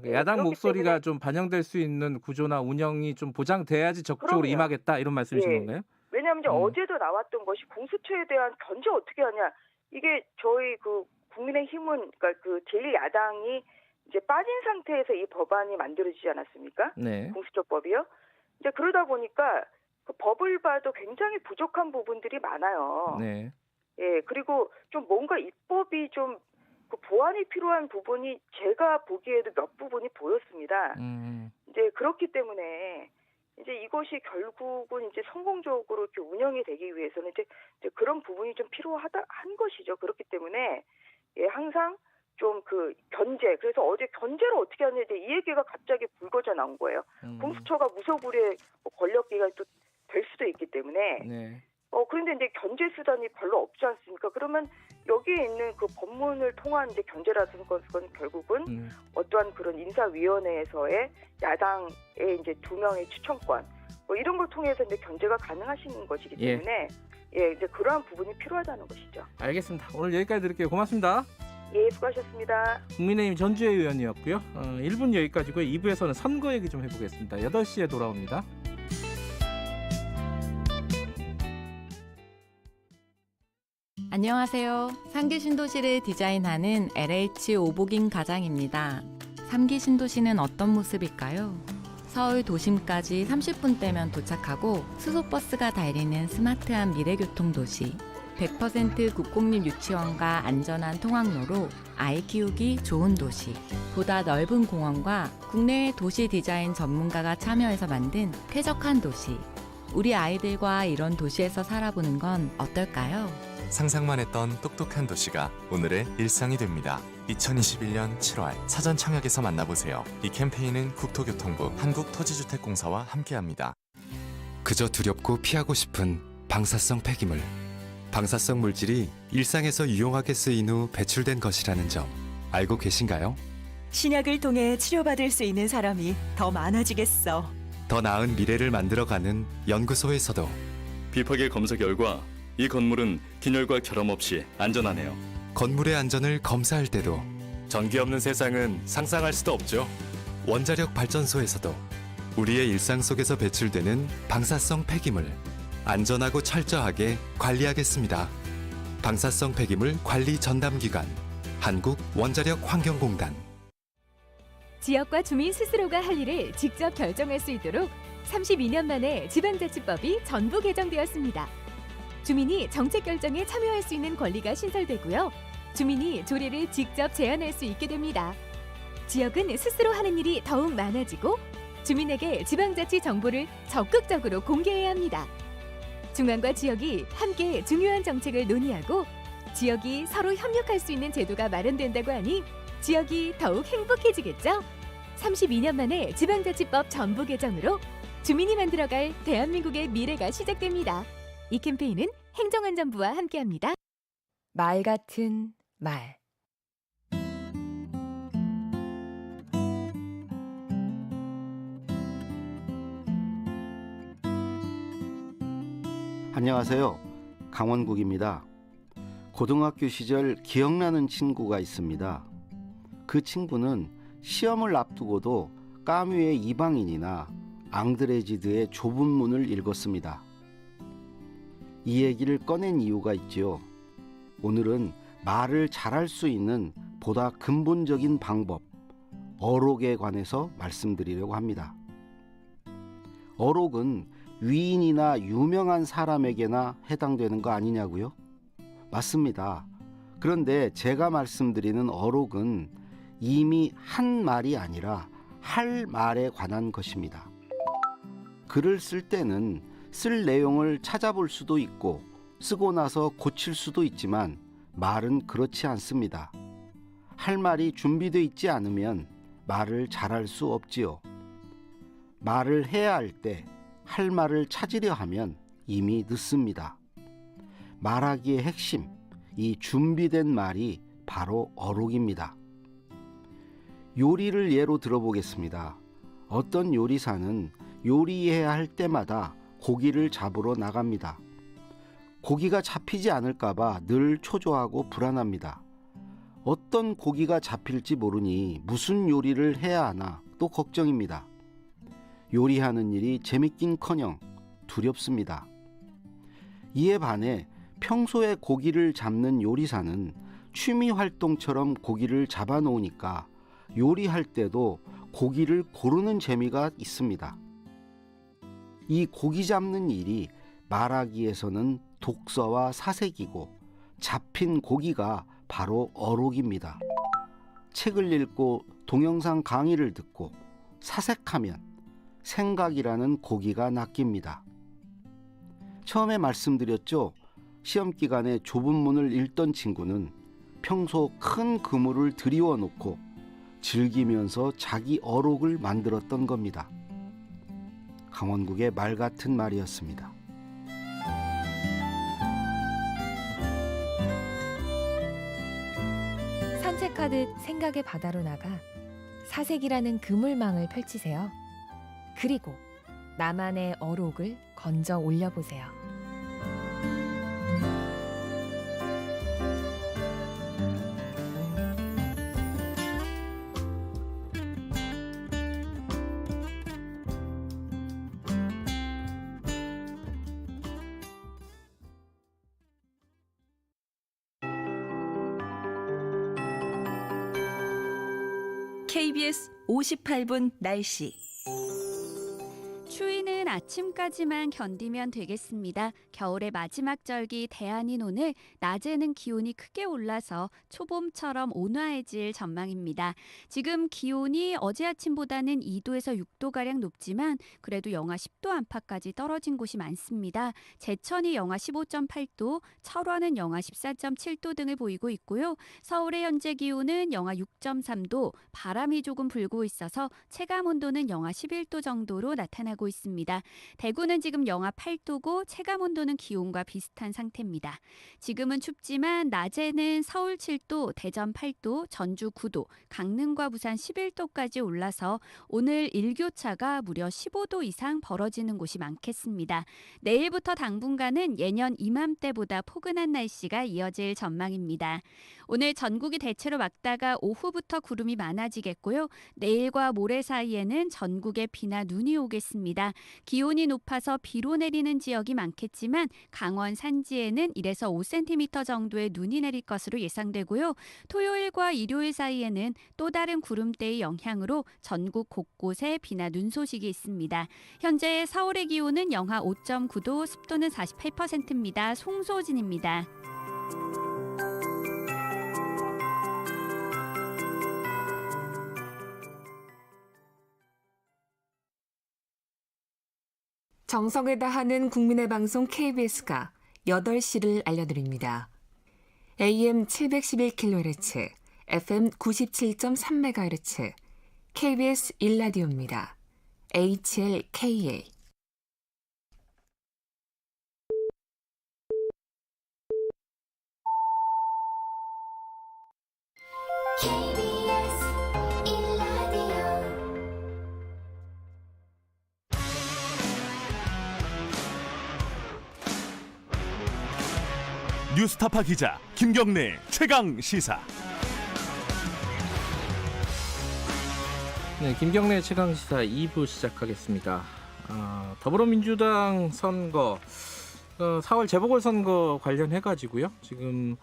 야당 그렇기 목소리가 때문에 좀 반영될 수 있는 구조나 운영이 좀 보장돼야지 적극적으로 그럼요. 임하겠다 이런 말씀이신 예. 건가요? 왜냐하면 이제 어제도 나왔던 것이 공수처에 대한 견제 어떻게 하냐. 이게 저희 그 국민의힘은 그러니까 그 제1야당이 이제 빠진 상태에서 이 법안이 만들어지지 않았습니까? 네. 공수처법이요. 이제 그러다 보니까 그 법을 봐도 굉장히 부족한 부분들이 많아요. 네. 예, 그리고 좀 뭔가 입법이 좀 그 보완이 필요한 부분이 제가 보기에도 몇 부분이 보였습니다. 이제 그렇기 때문에 이제 이것이 결국은 이제 성공적으로 이렇게 운영이 되기 위해서는 이제 그런 부분이 좀 한 것이죠. 그렇기 때문에 예, 항상 좀 그 견제. 그래서 어제 견제를 어떻게 하느냐 이 얘기가 갑자기 불거져 나온 거예요. 공수처가 무소불위의 권력기가 또 될 수도 있기 때문에. 네. 그런데 이제 견제 수단이 별로 없지 않습니까? 그러면 여기에 있는 그 법문을 통한 이제 견제라는 것은 결국은 어떠한 그런 인사위원회에서의 야당의 이제 2명의 추천권 뭐 이런 걸 통해서 이제 견제가 가능하신 것이기 때문에 예, 이제 그러한 부분이 필요하다는 것이죠. 알겠습니다. 오늘 여기까지 드릴게요. 고맙습니다. 예, 수고하셨습니다. 국민의힘 전주혜 의원이었고요. 1분 여기까지고요. 2부에서는 선거 얘기 좀 해보겠습니다. 8시에 돌아옵니다. 안녕하세요. 3기 신도시를 디자인하는 LH 오복인 가장입니다. 3기 신도시는 어떤 모습일까요? 서울 도심까지 30분대면 도착하고 수소버스가 달리는 스마트한 미래교통 도시. 100% 국공립 유치원과 안전한 통학로로 아이 키우기 좋은 도시. 보다 넓은 공원과 국내외 도시 디자인 전문가가 참여해서 만든 쾌적한 도시. 우리 아이들과 이런 도시에서 살아보는 건 어떨까요? 상상만 했던 똑똑한 도시가 오늘의 일상이 됩니다. 2021년 7월 사전 청약에서 만나보세요. 이 캠페인은 국토교통부 한국토지주택공사와 함께합니다. 그저 두렵고 피하고 싶은 방사성 폐기물. 방사성 물질이 일상에서 유용하게 쓰인 후 배출된 것이라는 점 알고 계신가요? 신약을 통해 치료받을 수 있는 사람이 더 많아지겠어. 더 나은 미래를 만들어가는 연구소에서도 비파계 검사 결과 이 건물은 균열과 결함 없이 안전하네요. 건물의 안전을 검사할 때도 전기 없는 세상은 상상할 수도 없죠. 원자력 발전소에서도 우리의 일상 속에서 배출되는 방사성 폐기물 안전하고 철저하게 관리하겠습니다. 방사성 폐기물 관리 전담기관 한국원자력환경공단. 지역과 주민 스스로가 할 일을 직접 결정할 수 있도록 32년 만에 지방자치법이 전부 개정되었습니다. 주민이 정책 결정에 참여할 수 있는 권리가 신설되고요. 주민이 조례를 직접 제안할 수 있게 됩니다. 지역은 스스로 하는 일이 더욱 많아지고 주민에게 지방자치 정보를 적극적으로 공개해야 합니다. 중앙과 지역이 함께 중요한 정책을 논의하고 지역이 서로 협력할 수 있는 제도가 마련된다고 하니 지역이 더욱 행복해지겠죠? 32년 만에 지방자치법 전부 개정으로 주민이 만들어갈 대한민국의 미래가 시작됩니다. 이 캠페인은 행정안전부와 함께합니다. 말 같은 말. 안녕하세요. 강원국입니다. 고등학교 시절 기억나는 친구가 있습니다. 그 친구는 시험을 앞두고도 까뮤의 이방인이나 앙드레지드의 좁은 문을 읽었습니다. 이 얘기를 꺼낸 이유가 있지요. 오늘은 말을 잘할 수 있는 보다 근본적인 방법, 어록에 관해서 말씀드리려고 합니다. 어록은 위인이나 유명한 사람에게나 해당되는 거 아니냐고요? 맞습니다. 그런데 제가 말씀드리는 어록은 이미 한 말이 아니라 할 말에 관한 것입니다. 글을 쓸 때는 쓸 내용을 찾아볼 수도 있고 쓰고 나서 고칠 수도 있지만 말은 그렇지 않습니다. 할 말이 준비되어 있지 않으면 말을 잘할 수 없지요. 말을 해야 할 때 할 말을 찾으려 하면 이미 늦습니다. 말하기의 핵심, 이 준비된 말이 바로 어록입니다. 요리를 예로 들어보겠습니다. 어떤 요리사는 요리해야 할 때마다 고기를 잡으러 나갑니다. 고기가 잡히지 않을까봐 늘 초조하고 불안합니다. 어떤 고기가 잡힐지 모르니 무슨 요리를 해야 하나 또 걱정입니다. 요리하는 일이 재밌긴커녕 두렵습니다. 이에 반해 평소에 고기를 잡는 요리사는 취미 활동처럼 고기를 잡아놓으니까 요리할 때도 고기를 고르는 재미가 있습니다. 이 고기 잡는 일이 말하기에서는 독서와 사색이고 잡힌 고기가 바로 어록입니다. 책을 읽고 동영상 강의를 듣고 사색하면 생각이라는 고기가 낚입니다. 처음에 말씀드렸죠. 시험 기간에 좁은 문을 읽던 친구는 평소 큰 그물을 들이워 놓고 즐기면서 자기 어록을 만들었던 겁니다. 강원국의 말 같은 말이었습니다. 산책하듯 생각의 바다로 나가 사색이라는 그물망을 펼치세요. 그리고 나만의 어록을 건져 올려보세요. KBS 58분 날씨. 추위는 아침까지만 견디면 되겠습니다. 겨울의 마지막 절기 대안인 오늘 낮에는 기온이 크게 올라서 초봄처럼 온화해질 전망입니다. 지금 기온이 어제 아침보다는 2도에서 6도가량 높지만 그래도 영하 10도 안팎까지 떨어진 곳이 많습니다. 제천이 영하 15.8도, 철원은 영하 14.7도 등을 보이고 있고요. 서울의 현재 기온은 영하 6.3도, 바람이 조금 불고 있어서 체감 온도는 영하 11도 정도로 나타나고 있습니다. 대구는 지금 영하 8도고 체감 온도는 기온과 비슷한 상태입니다. 지금은 춥지만 낮에는 서울 7도, 대전 8도, 전주 9도, 강릉과 부산 11도까지 올라서 오늘 일교차가 무려 15도 이상 벌어지는 곳이 많겠습니다. 내일부터 당분간은 예년 이맘때보다 포근한 날씨가 이어질 전망입니다. 오늘 전국이 대체로 맑다가 오후부터 구름이 많아지겠고요. 내일과 모레 사이에는 전국에 비나 눈이 오겠습니다. 기온이 높아서 비로 내리는 지역이 많겠지만 강원 산지에는 1에서 5cm 정도의 눈이 내릴 것으로 예상되고요. 토요일과 일요일 사이에는 또 다른 구름대의 영향으로 전국 곳곳에 비나 눈 소식이 있습니다. 현재 서울의 기온은 영하 5.9도, 습도는 48%입니다. 송소진입니다. 정성을 다하는 국민의 방송 KBS가 8시를 알려드립니다. AM 711kHz, FM 97.3MHz, KBS 1라디오입니다. HLKA. 뉴스타파 기자 김경래 최강 시사. 네, 김경래 최강 시사 2부 시작하겠습니다. 더불어민주당 선거 4월 재보궐선거 관련해 가지고요. 지금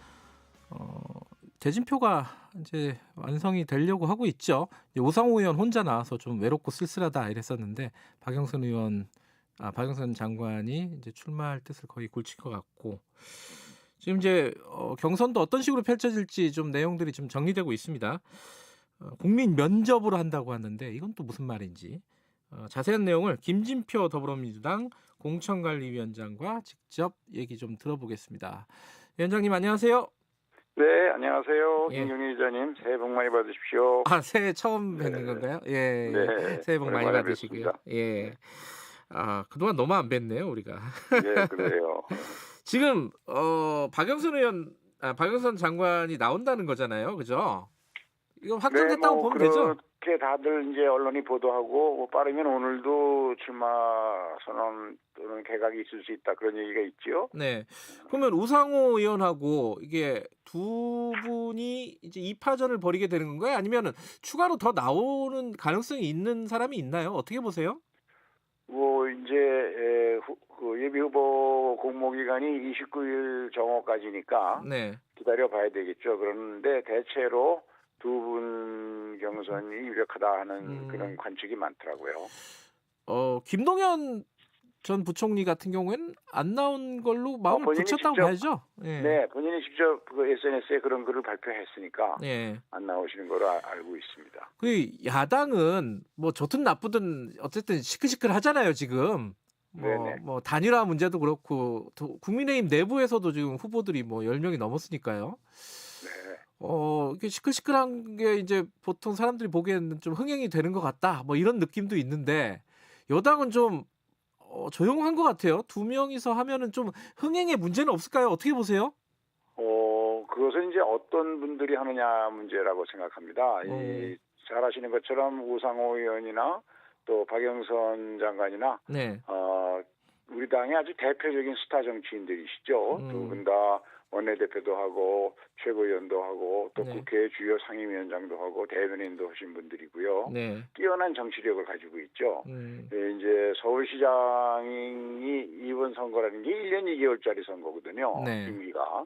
대진표가 이제 완성이 되려고 하고 있죠. 오상호 의원 혼자 나와서 좀 외롭고 쓸쓸하다 이랬었는데 박영선 장관이 이제 출마할 뜻을 거의 굳힌 것 같고. 지금 이제 경선도 어떤 식으로 펼쳐질지 좀 내용들이 좀 정리되고 있습니다. 국민 면접으로 한다고 하는데 이건 또 무슨 말인지 자세한 내용을 김진표 더불어민주당 공천관리위원장과 직접 얘기 좀 들어보겠습니다. 위원장님 안녕하세요. 네, 안녕하세요. 김경희 기자님 새해 복 많이 받으십시오. 새해 처음 뵙는 건가요? 예, 네, 새해 복 많이 받으시고요. 예. 그동안 너무 안 뵀네요 우리가. 네, 그래요. 지금 박영선 장관이 나온다는 거잖아요, 그죠? 이거 확정됐다고 보면 되죠? 그렇게 다들 이제 언론이 보도하고 빠르면 오늘도 출마 선언 또는 개각이 있을 수 있다 그런 얘기가 있죠. 네. 그러면 우상호 의원하고 이게 두 분이 이제 2파전을 벌이게 되는 건가요? 아니면 추가로 더 나오는 가능성이 있는 사람이 있나요? 어떻게 보세요? 이제 예비 후보 공모 기간이 29일 정오까지니까 기다려 봐야 되겠죠. 그런데 대체로 두 분 경선이 유력하다 하는 그런 관측이 많더라고요. 김동연 전 부총리 같은 경우에는 안 나온 걸로 마음을 굳혔다고 봐야죠. 네, 본인이 직접 SNS에 그런 글을 발표했으니까 안 나오시는 걸로 알고 있습니다. 그 야당은 뭐 좋든 나쁘든 어쨌든 시끌시끌하잖아요 지금. 뭐 단일화 문제도 그렇고 국민의힘 내부에서도 지금 후보들이 뭐 10명이 넘었으니까요. 이게 시끌시끌한 게 이제 보통 사람들이 보기에는 좀 흥행이 되는 것 같다. 뭐 이런 느낌도 있는데 여당은 좀 조용한 것 같아요. 두 명이서 하면은 좀 흥행에 문제는 없을까요? 어떻게 보세요? 그것은 이제 어떤 분들이 하느냐 문제라고 생각합니다. 잘 아시는 것처럼 우상호 의원이나 또 박영선 장관이나 우리 당의 아주 대표적인 스타 정치인들이시죠. 두 분 다 원내대표도 하고 최고위원도 하고 또 국회 주요 상임위원장도 하고 대변인도 하신 분들이고요. 뛰어난 정치력을 가지고 있죠. 이제 서울시장이 이번 선거라는 게 1년 2개월짜리 선거거든요. 임기가.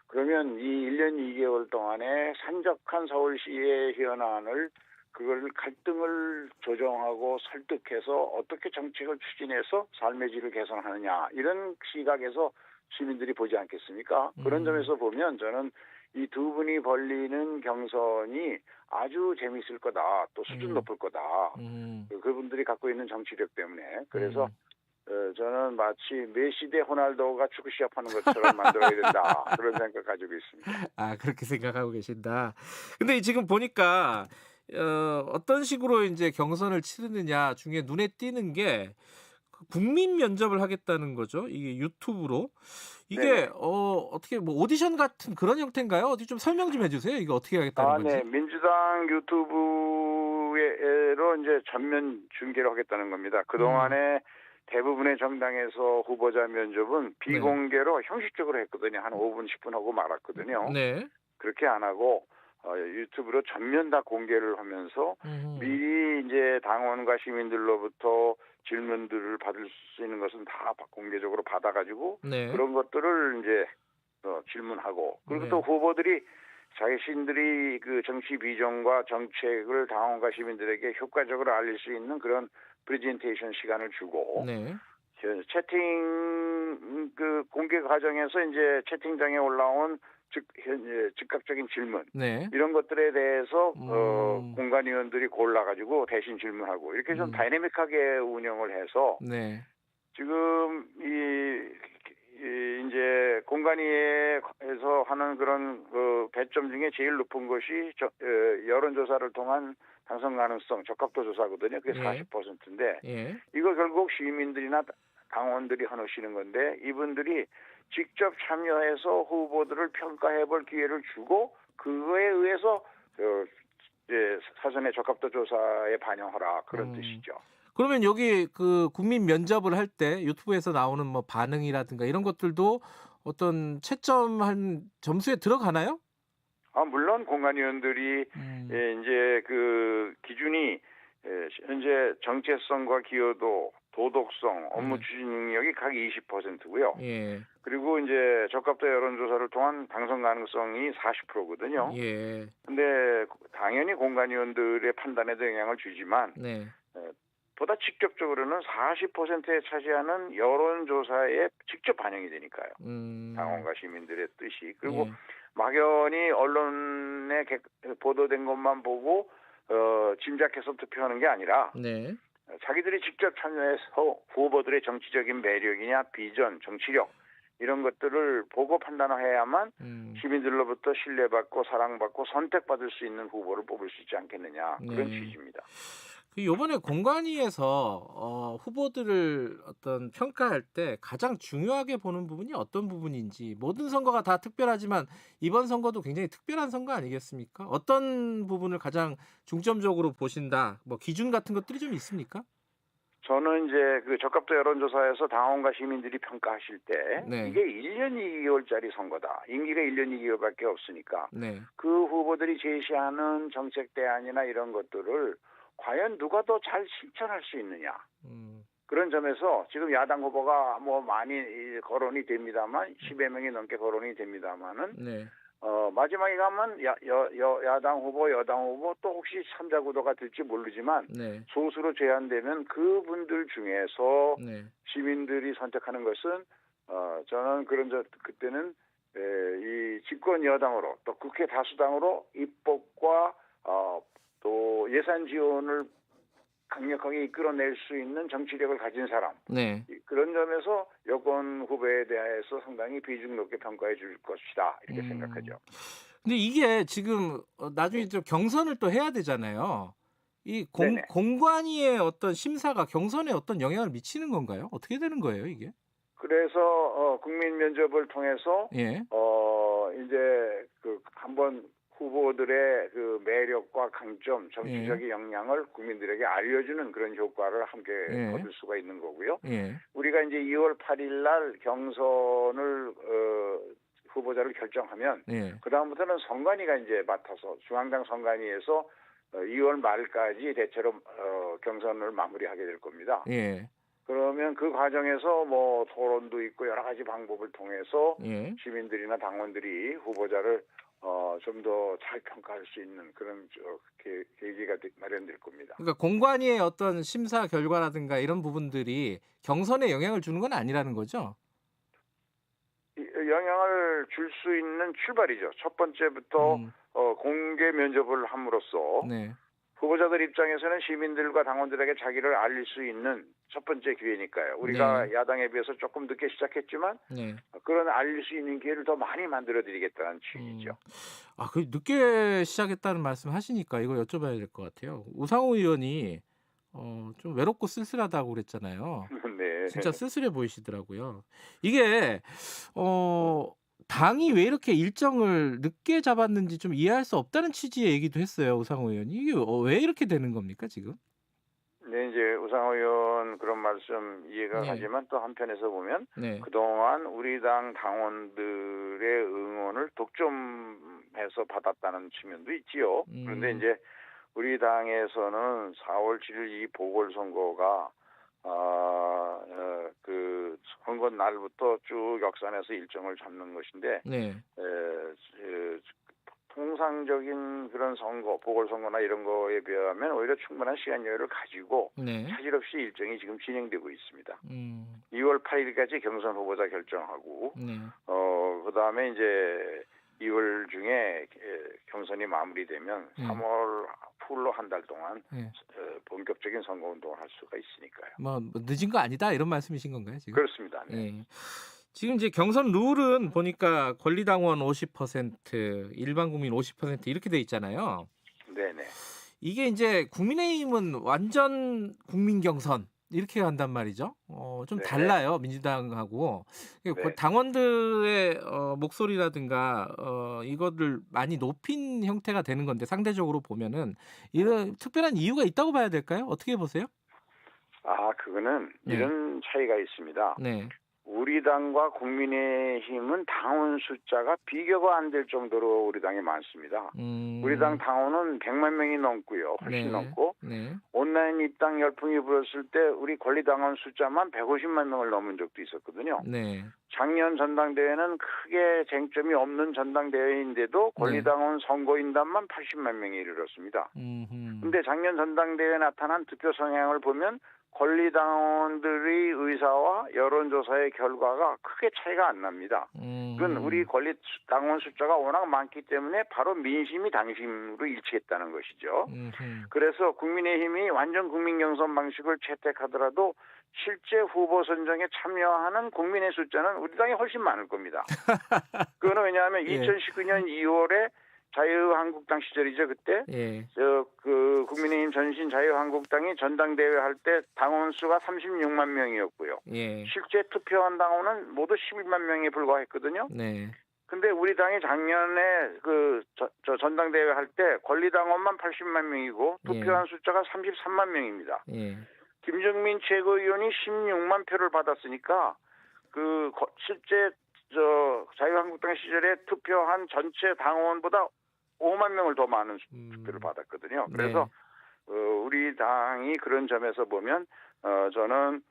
그러면 이 1년 2개월 동안에 산적한 서울시의 현안을 그걸 갈등을 조정하고 설득해서 어떻게 정책을 추진해서 삶의 질을 개선하느냐 이런 시각에서 시민들이 보지 않겠습니까? 그런 점에서 보면 저는 이 두 분이 벌리는 경선이 아주 재미있을 거다. 또 수준 높을 거다. 그분들이 갖고 있는 정치력 때문에. 그래서 저는 마치 메시 대 호날두가 축구 시합하는 것처럼 만들어야 된다. 그런 생각 가지고 있습니다. 그렇게 생각하고 계신다. 근데 지금 보니까 어떤 식으로 이제 경선을 치르느냐 중에 눈에 띄는 게 국민 면접을 하겠다는 거죠. 이게 유튜브로. 이게 어떻게 뭐 오디션 같은 그런 형태인가요? 어디 좀 설명 좀 해주세요. 이거 어떻게 하겠다는 건지. 민주당 유튜브로 이제 전면 중계를 하겠다는 겁니다. 그동안에 대부분의 정당에서 후보자 면접은 비공개로 형식적으로 했거든요. 한 5분, 10분 하고 말았거든요. 그렇게 안 하고 유튜브로 전면 다 공개를 하면서 미리 이제 당원과 시민들로부터 질문들을 받을 수 있는 것은 다 공개적으로 받아가지고 그런 것들을 이제 질문하고 그리고 또 후보들이 자신들이 그 정치 비전과 정책을 당원과 시민들에게 효과적으로 알릴 수 있는 그런 프레젠테이션 시간을 주고 채팅 그 공개 과정에서 이제 채팅장에 올라온 즉각적인 질문 이런 것들에 대해서 공관위원들이 골라가지고 대신 질문하고 이렇게 좀 다이내믹하게 운영을 해서 지금 이제 공관위에서 하는 그런 그 배점 중에 제일 높은 것이 여론조사를 통한 당선 가능성 적합도 조사거든요. 그게 40%인데 이거 결국 시민들이나 당원들이 하시는 건데 이분들이 직접 참여해서 후보들을 평가해볼 기회를 주고 그거에 의해서 이제 사전에 적합도 조사에 반영하라 그런 뜻이죠. 그러면 여기 그 국민 면접을 할 때 유튜브에서 나오는 뭐 반응이라든가 이런 것들도 어떤 채점한 점수에 들어가나요? 물론 공관위원들이 이제 그 기준이 현재 정체성과 기여도, 도덕성, 업무 추진 능력이 각 20%고요. 그리고 이제 적합도 여론조사를 통한 당선 가능성이 40%거든요. 근데 당연히 공관위원들의 판단에도 영향을 주지만 보다 직접적으로는 40%에 차지하는 여론조사에 직접 반영이 되니까요. 당원과 시민들의 뜻이. 그리고 막연히 언론에 보도된 것만 보고 짐작해서 투표하는 게 아니라 자기들이 직접 참여해서 후보들의 정치적인 매력이냐 비전, 정치력 이런 것들을 보고 판단해야만 시민들로부터 신뢰받고 사랑받고 선택받을 수 있는 후보를 뽑을 수 있지 않겠느냐 그런 취지입니다. 이번에 공관위에서 후보들을 어떤 평가할 때 가장 중요하게 보는 부분이 어떤 부분인지 모든 선거가 다 특별하지만 이번 선거도 굉장히 특별한 선거 아니겠습니까? 어떤 부분을 가장 중점적으로 보신다? 뭐 기준 같은 것들이 좀 있습니까? 저는 이제 그 적합도 여론조사에서 당원과 시민들이 평가하실 때 이게 1년 2개월짜리 선거다. 임기가 1년 2개월밖에 없으니까 그 후보들이 제시하는 정책 대안이나 이런 것들을 과연 누가 더 잘 실천할 수 있느냐. 그런 점에서 지금 야당 후보가 뭐 많이 거론이 됩니다만 10여 명이 넘게 거론이 됩니다만은 마지막에 가면 야당 후보, 여당 후보 또 혹시 삼자 구도가 될지 모르지만 소수로 제한되면 그분들 중에서 시민들이 선택하는 것은 저는 그때는 이 집권 여당으로 또 국회 다수당으로 입법과 또 예산 지원을 강력하게 이끌어낼 수 있는 정치력을 가진 사람. 그런 점에서 여권 후보에 대해서 상당히 비중 높게 평가해 줄 것이다. 이렇게 생각하죠. 근데 이게 지금 나중에 좀 경선을 또 해야 되잖아요. 이 공관위의 어떤 심사가 경선에 어떤 영향을 미치는 건가요? 어떻게 되는 거예요, 이게? 그래서 국민 면접을 통해서 이제 그 한번 후보들의 그 매력과 강점, 정치적인 역량을 국민들에게 알려주는 그런 효과를 함께 거둘 수가 있는 거고요. 우리가 이제 2월 8일 날 경선을 후보자를 결정하면 그 다음부터는 선관위가 이제 맡아서 중앙당 선관위에서 2월 말까지 대체로 경선을 마무리하게 될 겁니다. 그러면 그 과정에서 뭐 토론도 있고 여러 가지 방법을 통해서 시민들이나 당원들이 후보자를 좀 더 잘 평가할 수 있는 그런 계기가 마련될 겁니다. 그러니까 공관위의 어떤 심사 결과라든가 이런 부분들이 경선에 영향을 주는 건 아니라는 거죠? 영향을 줄 수 있는 출발이죠. 첫 번째부터 공개 면접을 함으로써 후보자들 입장에서는 시민들과 당원들에게 자기를 알릴 수 있는 첫 번째 기회니까요. 우리가 야당에 비해서 조금 늦게 시작했지만 그런 알릴 수 있는 기회를 더 많이 만들어드리겠다는 취지죠. 그 늦게 시작했다는 말씀 하시니까 이거 여쭤봐야 될 것 같아요. 우상호 의원이 좀 외롭고 쓸쓸하다고 그랬잖아요. 진짜 쓸쓸해 보이시더라고요. 이게 당이 왜 이렇게 일정을 늦게 잡았는지 좀 이해할 수 없다는 취지의 얘기도 했어요. 우상호 의원이. 이게 왜 이렇게 되는 겁니까 지금? 네, 이제 우상호 의원 그런 말씀 이해가 가지만 또 한편에서 보면 그동안 우리 당 당원들의 응원을 독점해서 받았다는 측면도 있지요. 그런데 이제 우리 당에서는 4월 7일 이 보궐선거가 그 선거 날부터 쭉 역산해서 일정을 잡는 것인데 통상적인 그런 선거, 보궐선거나 이런 거에 비하면 오히려 충분한 시간 여유를 가지고 차질 없이 일정이 지금 진행되고 있습니다. 2월 8일까지 경선 후보자 결정하고 그다음에 이제 2월 중에 경선이 마무리되면 3월 풀로 한 달 동안 본격적인 선거운동을 할 수가 있으니까요. 뭐 늦은 거 아니다 이런 말씀이신 건가요 지금? 그렇습니다. 네. 예. 지금 이제 경선 룰은 보니까 권리당원 50%, 일반 국민 50% 이렇게 돼 있잖아요. 네네. 이게 이제 국민의힘은 완전 국민 경선 이렇게 한단 말이죠. 좀 네. 달라요 민주당하고. 네. 당원들의 목소리라든가 이것을 많이 높인 형태가 되는 건데 상대적으로 보면은 이런 특별한 이유가 있다고 봐야 될까요? 어떻게 보세요? 그거는 이런 차이가 있습니다. 네. 우리 당과 국민의힘은 당원 숫자가 비교가 안 될 정도로 우리 당이 많습니다. 우리 당 당원은 100만 명이 넘고요. 훨씬 넘고 온라인 입당 열풍이 불었을 때 우리 권리당원 숫자만 150만 명을 넘은 적도 있었거든요. 작년 전당대회는 크게 쟁점이 없는 전당대회인데도 권리당원 선거인단만 80만 명에 이르렀습니다. 그런데 작년 전당대회에 나타난 득표 성향을 보면 권리당원들의 의사와 여론조사의 결과가 크게 차이가 안 납니다. 그건 우리 권리당원 숫자가 워낙 많기 때문에 바로 민심이 당심으로 일치했다는 것이죠. 그래서 국민의힘이 완전 국민경선 방식을 채택하더라도 실제 후보 선정에 참여하는 국민의 숫자는 우리 당이 훨씬 많을 겁니다. 그거는 왜냐하면 2019년 2월에 자유한국당 시절이죠. 그때 국민의힘 전신 자유한국당이 전당대회 할 때 당원 수가 36만 명이었고요. 실제 투표한 당원은 모두 11만 명에 불과했거든요. 근데 우리 당이 작년에 전당대회 할 때 권리당원만 80만 명이고 투표한 숫자가 33만 명입니다. 김정민 최고위원이 16만 표를 받았으니까 실제 자유한국당 시절에 투표한 전체 당원보다 5만 명을 더 많은 투표를 받았거든요. 그래서 우리 당이 그런 점에서 보면 저는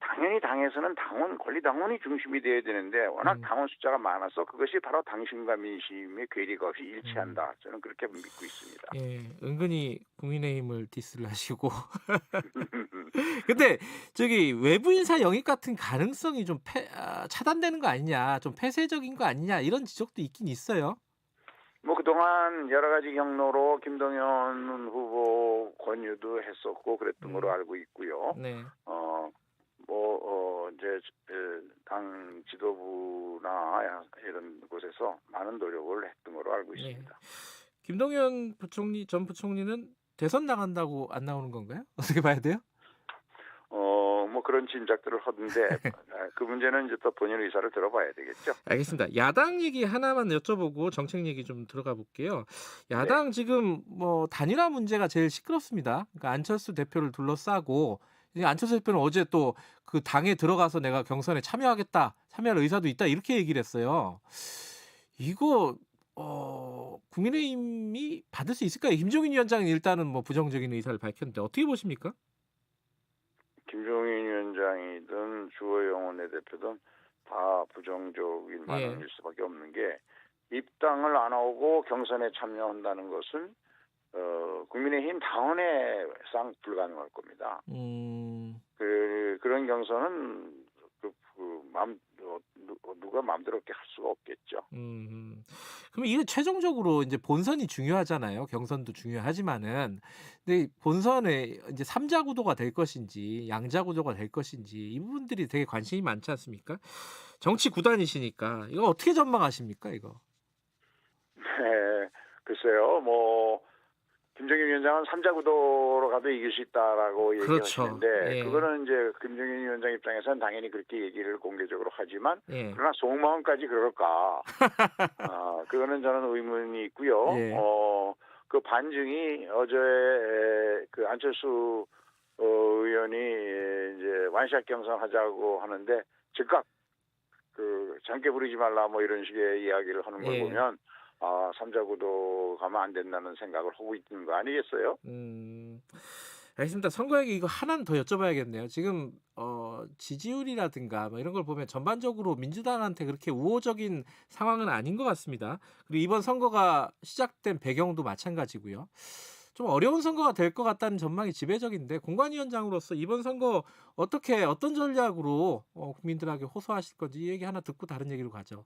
당연히 당에서는 권리당원이 중심이 돼야 되는데 워낙 당원 숫자가 많아서 그것이 바로 당심과 민심의 괴리가 없이 일치한다. 저는 그렇게 믿고 있습니다. 은근히 국민의힘을 디스를 하시고. 근데 외부 인사 영입 같은 가능성이 좀 차단되는 거 아니냐, 좀 폐쇄적인 거 아니냐 이런 지적도 있긴 있어요. 그동안 여러 가지 경로로 김동연 후보 권유도 했었고 그랬던 걸로 알고 있고요. 이제 당 지도부나 이런 곳에서 많은 노력을 했던 걸로 알고 있습니다. 김동연 전 부총리는 대선 나간다고 안 나오는 건가요? 어떻게 봐야 돼요? 그런 짐작들을 하던데 그 문제는 이제 또 본인 의사를 들어봐야 되겠죠. 알겠습니다. 야당 얘기 하나만 여쭤보고 정책 얘기 좀 들어가 볼게요. 야당 지금 단일화 문제가 제일 시끄럽습니다. 그러니까 안철수 대표를 둘러싸고 안철수 대표는 어제 또 그 당에 들어가서 내가 경선에 참여할 의사도 있다 이렇게 얘기를 했어요. 이거 국민의힘이 받을 수 있을까요? 김종인 위원장은 일단은 부정적인 의사를 밝혔는데 어떻게 보십니까? 김종인 위원장이든 주호영 원내대표든 다 부정적인 반응일 수밖에 없는 게 입당을 안 하고 경선에 참여한다는 것은 국민의힘 당원에상 불가능할 겁니다. 그런 경선은 누가 마음대로 이렇게 할 수가 없겠죠. 그럼 이게 최종적으로 이제 본선이 중요하잖아요. 경선도 중요하지만은, 근데 본선에 이제 3자 구도가 될 것인지, 양자 구도가 될 것인지 이 부분들이 되게 관심이 많지 않습니까? 정치 구단이시니까 이거 어떻게 전망하십니까, 이거? 네, 글쎄요, 김종인 위원장은 3자 구도로 가도 이길 수 있다라고 얘기하시는데 그거는 이제 김종인 위원장 입장에서는 당연히 그렇게 얘기를 공개적으로 하지만 그러나 속마음까지 그럴까? 그거는 저는 의문이 있고요. 그 반증이 어제 그 안철수 의원이 이제 완샷 경선하자고 하는데 즉각 장깨 부리지 말라 이런 식의 이야기를 하는 걸 보면 3자 구도 가면 안 된다는 생각을 하고 있는 거 아니겠어요? 알겠습니다. 선거 얘기 이거 하나는 더 여쭤봐야겠네요. 지금 지지율이라든가 이런 걸 보면 전반적으로 민주당한테 그렇게 우호적인 상황은 아닌 것 같습니다. 그리고 이번 선거가 시작된 배경도 마찬가지고요. 좀 어려운 선거가 될 것 같다는 전망이 지배적인데 공관위원장으로서 이번 선거 어떤 전략으로 국민들에게 호소하실 건지 이 얘기 하나 듣고 다른 얘기로 가죠.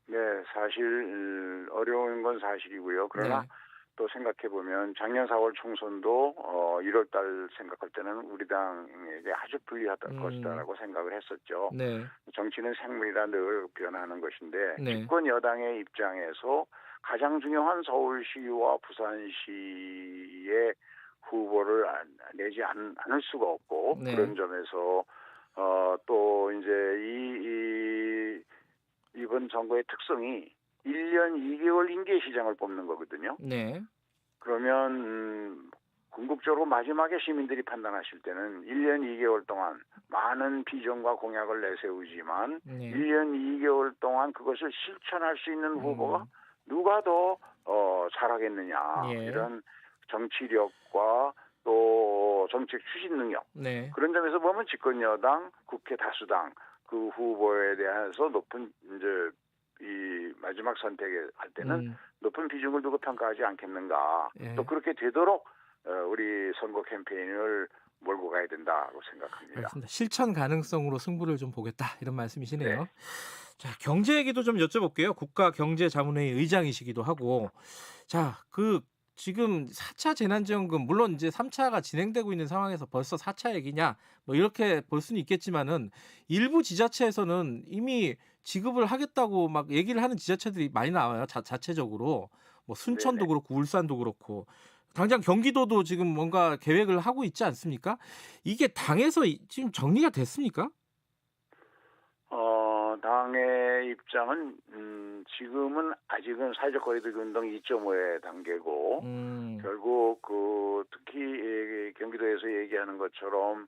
네, 사실 어려운 건 사실이고요. 그러나 네. 또 생각해 보면 작년 4월 총선도 1월 달 생각할 때는 우리 당에게 아주 불리하다 것이다라고 생각을 했었죠. 네. 정치는 생물이라 늘 변하는 것인데 네. 집권 여당의 입장에서 가장 중요한 서울시와 부산시의 후보를 내지 않을 수가 없고 네. 그런 점에서 또 이제 이번 선거의 특성이 1년 2개월 임기 시장을 뽑는 거거든요. 네. 그러면 궁극적으로 마지막에 시민들이 판단하실 때는 1년 2개월 동안 많은 비전과 공약을 내세우지만 네. 1년 2개월 동안 그것을 실천할 수 있는 후보가 누가 더 잘하겠느냐. 예. 이런 정치력과 또 정책 추진 능력. 네. 그런 점에서 보면 집권 여당, 국회 다수당 그 후보에 대해서 높은 이제 이 마지막 선택을 할 때는 높은 비중을 두고 평가하지 않겠는가. 예. 또 그렇게 되도록 우리 선거 캠페인을 몰고 가야 된다고 생각합니다. 알겠습니다. 실천 가능성으로 승부를 좀 보겠다 이런 말씀이시네요. 네. 자, 경제 얘기도 좀 여쭤볼게요. 국가경제자문회의 의장이시기도 하고. 자, 지금 4차 재난지원금 물론 이제 3차가 진행되고 있는 상황에서 벌써 4차 얘기냐 뭐 이렇게 볼 수는 있겠지만은 일부 지자체에서는 이미 지급을 하겠다고 막 얘기를 하는 지자체들이 많이 나와요. 자체적으로 뭐 순천도 네네. 그렇고 울산도 그렇고 당장 경기도도 지금 뭔가 계획을 하고 있지 않습니까? 이게 당에서 지금 정리가 됐습니까? 당의 입장은 지금은 아직은 사회적 거리두기 운동 2.5의 단계고 결국 특히 경기도에서 얘기하는 것처럼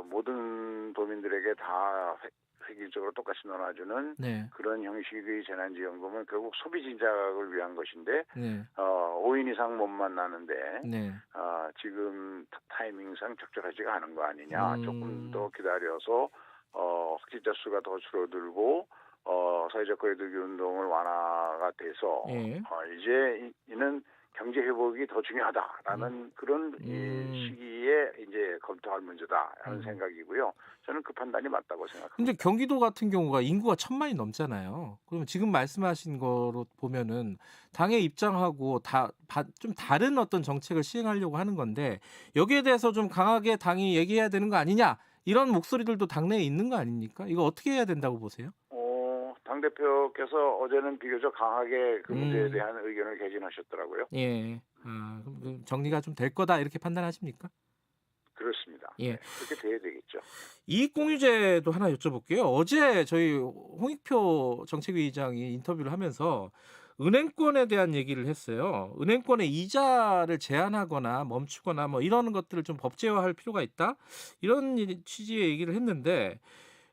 모든 도민들에게 다 획일적으로 똑같이 나눠주는 네. 그런 형식의 재난지원금은 결국 소비 진작을 위한 것인데 네. 5인 이상 못 만나는데 네. 지금 타이밍상 적절하지가 않은 거 아니냐. 조금 더 기다려서 확진자 수가 더 줄어들고 사회적 거리두기 운동을 완화가 돼서 예. 이제 이는 경제 회복이 더 중요하다라는 그런 시기에 이제 검토할 문제다라는 생각이고요. 저는 그 판단이 맞다고 생각합니다. 근데 경기도 같은 경우가 인구가 1,000만이 넘잖아요. 그러면 지금 말씀하신 거로 보면은 당의 입장하고 좀 다른 어떤 정책을 시행하려고 하는 건데 여기에 대해서 좀 강하게 당이 얘기해야 되는 거 아니냐 이런 목소리들도 당내에 있는 거 아닙니까? 이거 어떻게 해야 된다고 보세요? 당대표께서 어제는 비교적 강하게 그 문제에 대한 의견을 개진하셨더라고요. 예. 그럼 정리가 좀 될 거다 이렇게 판단하십니까? 그렇습니다. 예. 그렇게 돼야 되겠죠. 이익공유제도 하나 여쭤볼게요. 어제 저희 홍익표 정책위의장이 인터뷰를 하면서 은행권에 대한 얘기를 했어요. 은행권의 이자를 제한하거나 멈추거나 뭐 이런 것들을 좀 법제화할 필요가 있다. 이런 취지의 얘기를 했는데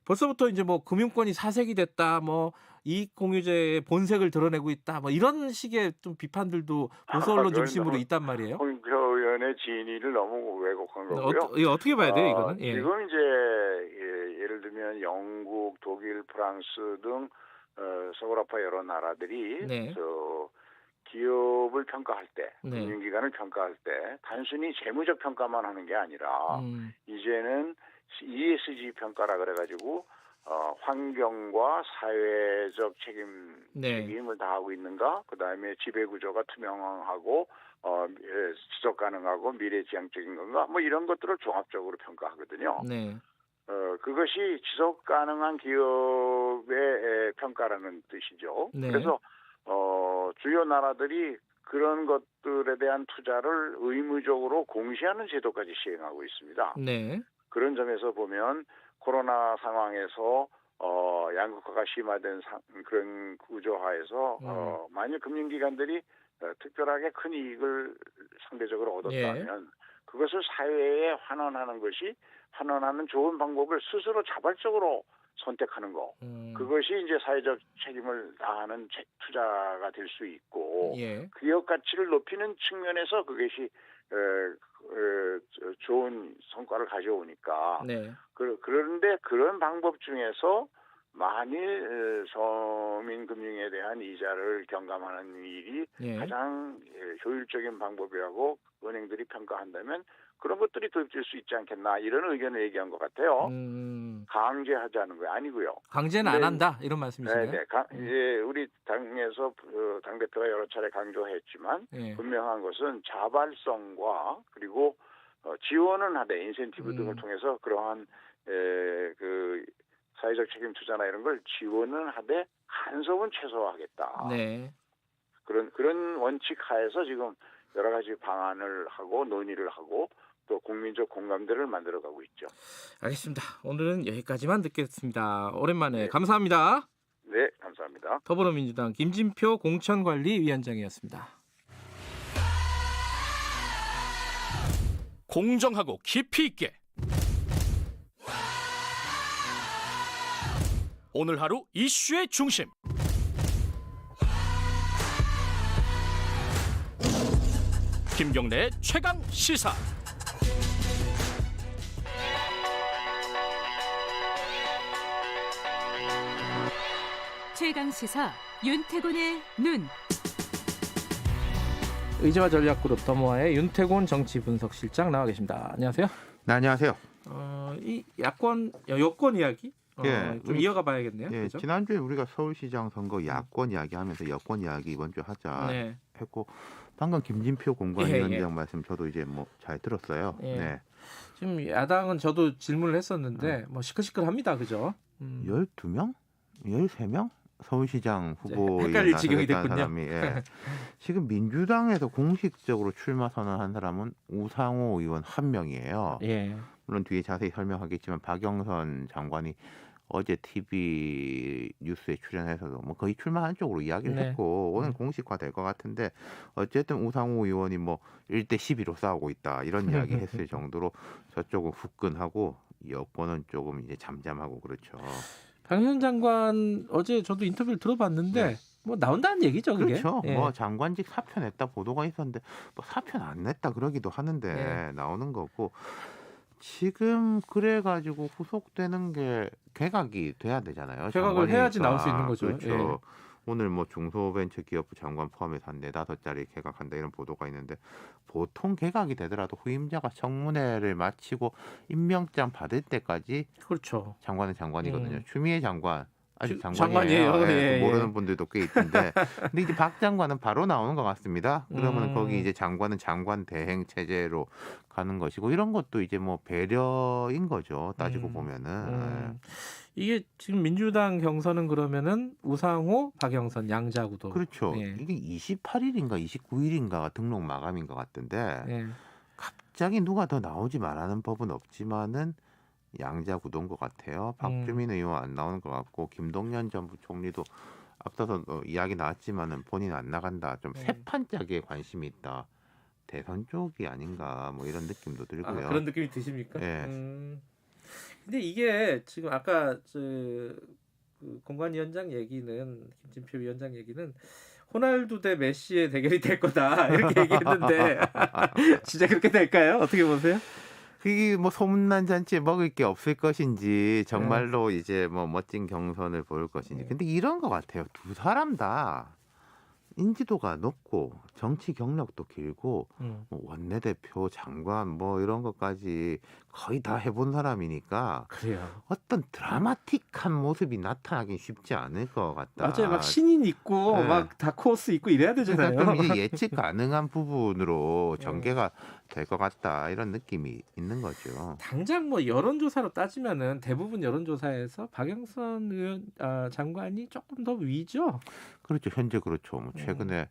벌써부터 이제 뭐 금융권이 사색이 됐다. 뭐 이익공유제의 본색을 드러내고 있다. 뭐 이런 식의 좀 비판들도 보수 언론 중심으로 있단 말이에요. 홍익표 의원의 진위를 너무 왜곡한 거고요. 이거 어떻게 봐야 돼요, 이거는? 예. 지금 이제 예를 들면 영국, 독일, 프랑스 등 서구라파 여러 나라들이 네. 기업을 평가할 때, 네. 금융기관을 평가할 때 단순히 재무적 평가만 하는 게 아니라 이제는 ESG 평가라 그래가지고 환경과 사회적 책임을 다하고 있는가, 그 다음에 지배구조가 투명하고 지속 가능하고 미래지향적인 건가, 뭐 이런 것들을 종합적으로 평가하거든요. 네. 그것이 지속 가능한 기업의 평가라는 뜻이죠. 네. 그래서 주요 나라들이 그런 것들에 대한 투자를 의무적으로 공시하는 제도까지 시행하고 있습니다. 네. 그런 점에서 보면 코로나 상황에서 양극화가 심화된 그런 구조하에서 만일 금융기관들이 특별하게 큰 이익을 상대적으로 얻었다면 그것을 사회에 환원하는 환원하는 좋은 방법을 스스로 자발적으로 선택하는 거. 그것이 이제 사회적 책임을 다하는 투자가 될 수 있고 기업 가치를 높이는 측면에서 그것이 좋은 성과를 가져오니까. 그런데 그런 방법 중에서 만일 서민금융에 대한 이자를 경감하는 일이 예. 가장 효율적인 방법이라고 은행들이 평가한다면 그런 것들이 도입될 수 있지 않겠나 이런 의견을 얘기한 것 같아요. 강제하자는 거 아니고요. 강제는 안 한다 이런 말씀이신가요? 네. 예, 우리 당에서 당대표가 여러 차례 강조했지만 예. 분명한 것은 자발성과 그리고 지원은 하되 인센티브 등을 통해서 그러한 그 사회적 책임 투자나 이런 걸 지원은 하되 간섭은 최소화하겠다. 네. 그런 원칙 하에서 지금 여러 가지 방안을 하고 논의를 하고 또 국민적 공감대를 만들어가고 있죠. 알겠습니다. 오늘은 여기까지만 듣겠습니다. 오랜만에 감사합니다. 네, 감사합니다. 더불어민주당 김진표 공천관리위원장이었습니다. 공정하고 깊이 있게 오늘 하루 이슈의 중심 김경래의 최강 시사. 최강 시사 윤태곤의 눈. 의제와 전략그룹 더모아의 윤태곤 정치분석실장 나와 계십니다. 안녕하세요. 네, 안녕하세요. 이 여권 이야기 좀 이어가 봐야겠네요. 예, 그렇죠? 지난주에 우리가 서울시장 선거 야권 이야기하면서 여권 이야기 이번 주 하자 했고 방금 김진표 공관위원장 말씀 저도 이제 뭐 잘 들었어요. 예. 네. 지금 야당은 저도 질문을 했었는데 뭐 시끌시끌합니다. 그죠? 12명? 13명? 서울시장 후보에 헷갈릴 지경이 나서겠다는 됐군요. 사람이 지금 민주당에서 공식적으로 출마 선언한 사람은 우상호 의원 한 명이에요. 예. 물론 뒤에 자세히 설명하겠지만 박영선 장관이 어제 TV 뉴스에 출연해서도 뭐 거의 출마한 쪽으로 이야기를 했고 오늘 공식화될 것 같은데 어쨌든 우상호 의원이 뭐 1대 12로 싸우고 있다 이런 이야기 했을 정도로 저쪽은 후끈하고 여권은 조금 이제 잠잠하고 그렇죠. 박영선 장관 어제 저도 인터뷰를 들어봤는데 뭐 나온다는 얘기죠, 그게. 그렇죠. 뭐 장관직 사표 냈다 보도가 있었는데 뭐 사표는 안 냈다 그러기도 하는데 나오는 거고 지금 그래가지고 후속되는 게 개각이 돼야 되잖아요. 개각을 해야지 나올 수 있는 거죠. 그렇죠. 오늘 뭐 중소벤처기업부 장관 포함해서 한 4-5자리 개각한다 이런 보도가 있는데 보통 개각이 되더라도 후임자가 청문회를 마치고 임명장 받을 때까지 그렇죠. 장관은 장관이거든요. 추미애 장관 아직 장관이에요. 장관이에요. 모르는 분들도 꽤 있던데 근데 이제 박 장관은 바로 나오는 것 같습니다. 그러면 거기 이제 장관은 장관 대행 체제로 가는 것이고 이런 것도 이제 뭐 배려인 거죠. 따지고 보면은 이게 지금 민주당 경선은 그러면은 우상호, 박영선 양자구도 그렇죠. 이게 28일인가 29일인가가 등록 마감인 것 같던데 갑자기 누가 더 나오지 말라는 법은 없지만은 양자구도인 것 같아요. 박주민 의원 안 나오는 것 같고 김동연 전 부총리도 앞서서 이야기 나왔지만은 본인 안 나간다. 좀 세판 짜기에 관심이 있다. 대선 쪽이 아닌가 뭐 이런 느낌도 들고요. 그런 느낌이 드십니까? 근데 이게 지금 아까 그 공관위원장 얘기는 김진표 위원장 얘기는 호날두 대 메시의 대결이 될 거다 이렇게 얘기했는데 진짜 그렇게 될까요? 어떻게 보세요? 그게 뭐 소문난 잔치에 먹을 게 없을 것인지 정말로 이제 뭐 멋진 경선을 보일 것인지. 근데 이런 것 같아요. 두 사람 다 인지도가 높고 정치 경력도 길고 뭐 원내대표, 장관 뭐 이런 것까지 거의 다 해본 사람이니까 그래요. 어떤 드라마틱한 모습이 나타나긴 쉽지 않을 것 같다. 맞아요. 막 신인 있고 막 다크호스 있고 이래야 되잖아요. 그러니까 좀 이제 예측 가능한 부분으로 전개가 될 것 같다 이런 느낌이 있는 거죠. 당장 뭐 여론조사로 따지면은 대부분 여론조사에서 박영선 의원 장관이 조금 더 위죠. 그렇죠. 현재 그렇죠. 뭐 최근에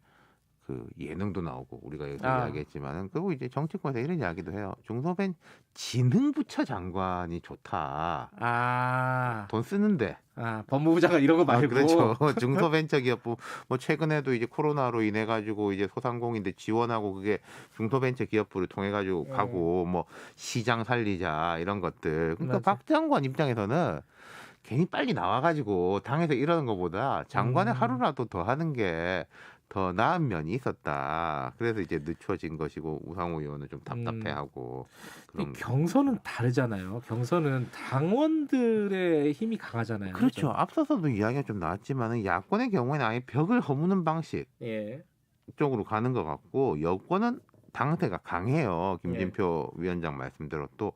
그 예능도 나오고 우리가 여기서 이야기했지만은 그리고 이제 정치권에서 이런 이야기도 해요. 중소벤 진흥부처 장관이 좋다. 돈 쓰는데. 법무부장관 이런 거 말고. 그렇죠. 중소벤처기업부 뭐 최근에도 이제 코로나로 인해 가지고 이제 소상공인들 지원하고 그게 중소벤처기업부를 통해 가지고 가고 뭐 시장 살리자 이런 것들. 그러니까 박 장관 입장에서는 괜히 빨리 나와가지고 당에서 이러는 것보다 장관의 하루라도 더 하는 게 더 나은 면이 있었다. 그래서 이제 늦춰진 것이고 우상호 의원은 좀 답답해하고 그런. 경선은 다르잖아요. 경선은 당원들의 힘이 강하잖아요. 그렇죠. 앞서서도 이야기가 좀 나왔지만은 야권의 경우에는 아예 벽을 허무는 방식 예. 쪽으로 가는 것 같고 여권은 당태가 강해요. 김진표 위원장 말씀대로 또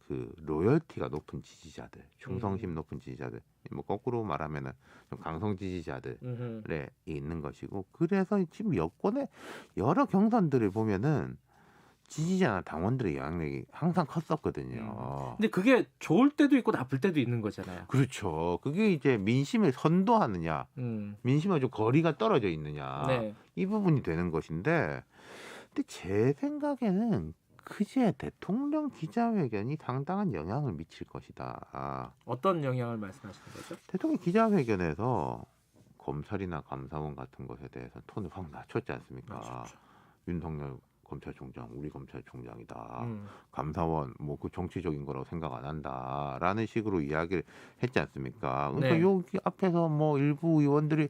그 로열티가 높은 지지자들, 충성심 높은 지지자들, 뭐 거꾸로 말하면은 좀 강성 지지자들에 있는 것이고 그래서 지금 여권의 여러 경선들을 보면은 지지자나 당원들의 영향력이 항상 컸었거든요. 근데 그게 좋을 때도 있고 나쁠 때도 있는 거잖아요. 그렇죠. 그게 이제 민심을 선도하느냐, 민심과 좀 거리가 떨어져 있느냐, 네. 이 부분이 되는 것인데, 근데 제 생각에는 그제 대통령 기자회견이 상당한 영향을 미칠 것이다. 어떤 영향을 말씀하시는 거죠? 대통령 기자회견에서 검찰이나 감사원 같은 것에 대해서 톤을 확 낮췄지 않습니까? 윤석열 검찰총장, 우리 검찰총장이다. 감사원 뭐 그 정치적인 거라고 생각 안 한다라는 식으로 이야기를 했지 않습니까? 그러니까 네. 여기 앞에서 뭐 일부 의원들이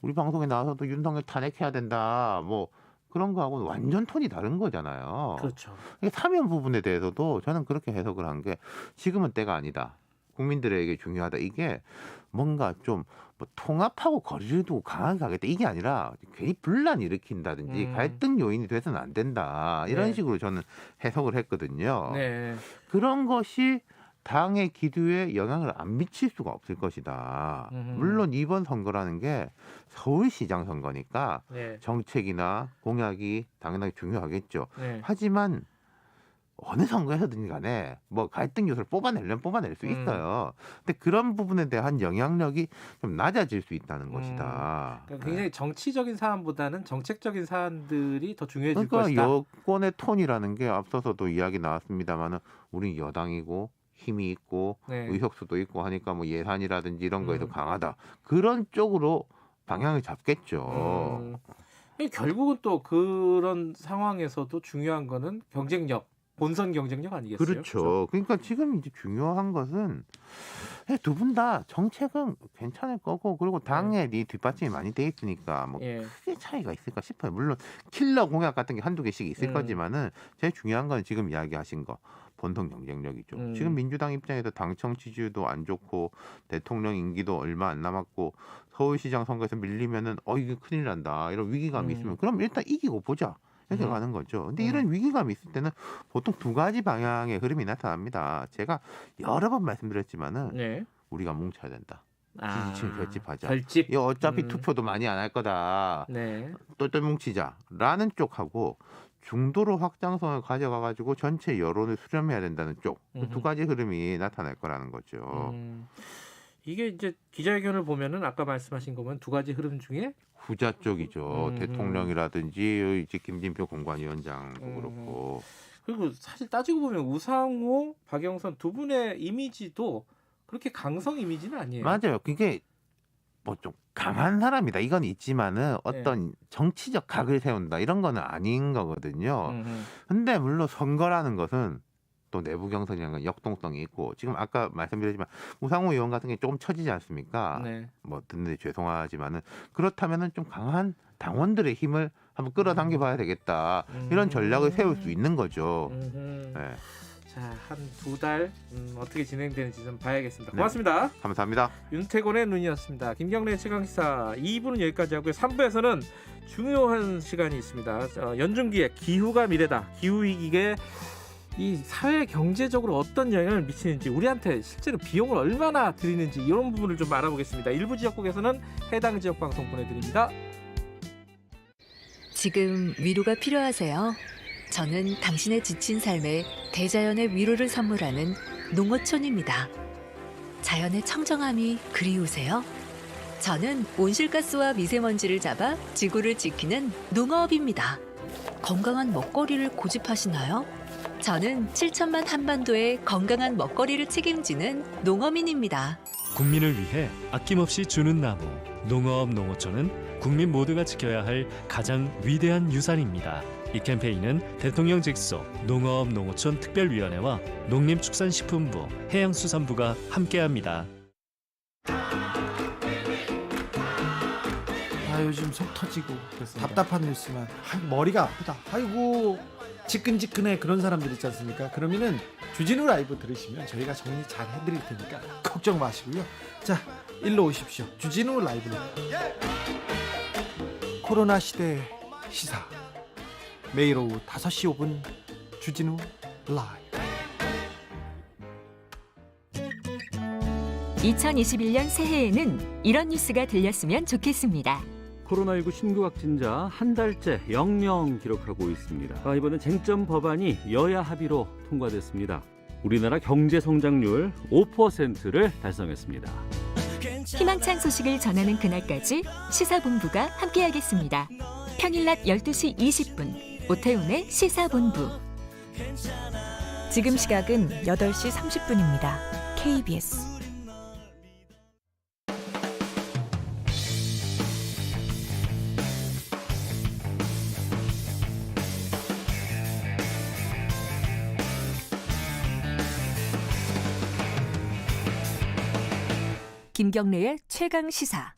우리 방송에 나와서도 윤석열 탄핵해야 된다. 뭐 그런 거하고는 완전 톤이 다른 거잖아요. 그렇죠. 사면 부분에 대해서도 저는 그렇게 해석을 한 게 지금은 때가 아니다. 국민들에게 중요하다. 이게 뭔가 좀 뭐 통합하고 거리를 두고 강하게 가겠다. 이게 아니라 괜히 분란 일으킨다든지 갈등 요인이 돼서는 안 된다. 이런 네. 식으로 저는 해석을 했거든요. 네. 그런 것이 당의 기류에 영향을 안 미칠 수가 없을 것이다. 물론 이번 선거라는 게 서울시장 선거니까 네. 정책이나 공약이 당연하게 중요하겠죠. 네. 하지만 어느 선거에서든 간에 뭐 갈등 요소를 뽑아내려면 뽑아낼 수 있어요. 근데 그런 부분에 대한 영향력이 좀 낮아질 수 있다는 것이다. 그러니까 굉장히 정치적인 사안보다는 정책적인 사안들이 더 중요해질 그러니까 것이다. 여권의 톤이라는 게 앞서서도 이야기 나왔습니다만은 우리 여당이고 힘이 있고 네. 의석수도 있고 하니까 뭐 예산이라든지 이런 거에도 강하다. 그런 쪽으로 방향을 잡겠죠. 결국은 또 그런 상황에서도 중요한 거는 경쟁력, 본선 경쟁력 아니겠어요? 그렇죠. 그러니까 지금 이제 중요한 것은 두 분 다 정책은 괜찮을 거고 그리고 당에 뒷받침이 많이 돼 있으니까 뭐 크게 차이가 있을까 싶어요. 물론 킬러 공약 같은 게 한두 개씩 있을 거지만은 제일 중요한 건 지금 이야기하신 거 본선 경쟁력이죠. 지금 민주당 입장에서 당청 지지율도 안 좋고 대통령 임기도 얼마 안 남았고 서울시장 선거에서 밀리면은 이게 큰일 난다 이런 위기감이 있으면 그럼 일단 이기고 보자. 이렇게 가는 거죠. 근데 이런 위기감이 있을 때는 보통 두 가지 방향의 흐름이 나타납니다. 제가 여러 번 말씀드렸지만은 우리가 뭉쳐야 된다. 지지층 결집하자. 결집. 어차피 투표도 많이 안 할 거다. 네. 똘똘 뭉치자라는 쪽하고 중도로 확장성을 가져가가지고 전체 여론을 수렴해야 된다는 쪽. 두 가지 흐름이 나타날 거라는 거죠. 이게 이제 기자회견을 보면은 아까 말씀하신 거면 두 가지 흐름 중에 후자 쪽이죠. 대통령이라든지 이제 김진표 공관위원장도 그렇고. 그리고 사실 따지고 보면 우상호, 박영선 두 분의 이미지도 그렇게 강성 이미지는 아니에요. 맞아요. 그게 뭐 좀 강한 사람이다. 이건 있지만은 어떤 정치적 각을 세운다. 이런 거는 아닌 거거든요. 근데 물론 선거라는 것은 또 내부 경선이라는 건 역동성이 있고 지금 아까 말씀드렸지만 우상호 의원 같은 게 조금 처지지 않습니까? 네. 뭐 듣는데 죄송하지만은 그렇다면은 좀 강한 당원들의 힘을 한번 끌어당겨 봐야 되겠다. 이런 전략을 세울 수 있는 거죠. 네. 자, 한 두 달 어떻게 진행되는지 좀 봐야겠습니다. 고맙습니다. 네. 감사합니다. 윤태곤의 눈이었습니다. 김경래 최강시사 2부는 여기까지 하고요. 3부에서는 중요한 시간이 있습니다. 연중기획 기후가 미래다. 기후위기에 이 사회 경제적으로 어떤 영향을 미치는지 우리한테 실제로 비용을 얼마나 들이는지 이런 부분을 좀 알아보겠습니다. 일부 지역국에서는 해당 지역 방송 보내드립니다. 지금 위로가 필요하세요? 저는 당신의 지친 삶에 대자연의 위로를 선물하는 농어촌입니다. 자연의 청정함이 그리우세요? 저는 온실가스와 미세먼지를 잡아 지구를 지키는 농어업입니다. 건강한 먹거리를 고집하시나요? 저는 7천만 한반도의 건강한 먹거리를 책임지는 농어민입니다. 국민을 위해 아낌없이 주는 나무. 농어업 농어촌은 국민 모두가 지켜야 할 가장 위대한 유산입니다. 이 캠페인은 대통령 직속 농어업 농어촌 특별위원회와 농림축산식품부, 해양수산부가 함께합니다. 요즘 속 터지고 그렇습니다. 답답한 뉴스만 머리가 아프다. 아이고 지끈지끈해 그런 사람들 있지 않습니까? 그러면은 주진우 라이브 들으시면 저희가 정리 잘 해드릴 테니까 걱정 마시고요. 자, 일로 오십시오. 주진우 라이브로 코로나 시대 시사 매일 오후 5시 5분 주진우 라이브. 2021년 새해에는 이런 뉴스가 들렸으면 좋겠습니다. 코로나19 신규 확진자 한 달째 영영 기록하고 있습니다. 이번엔 쟁점 법안이 여야 합의로 통과됐습니다. 우리나라 경제 성장률 5%를 달성했습니다. 희망찬 소식을 전하는 그날까지 시사본부가 함께하겠습니다. 평일 낮 12시 20분 오태훈의 시사본부. 지금 시각은 8시 30분입니다. KBS 김경래의 최강 시사.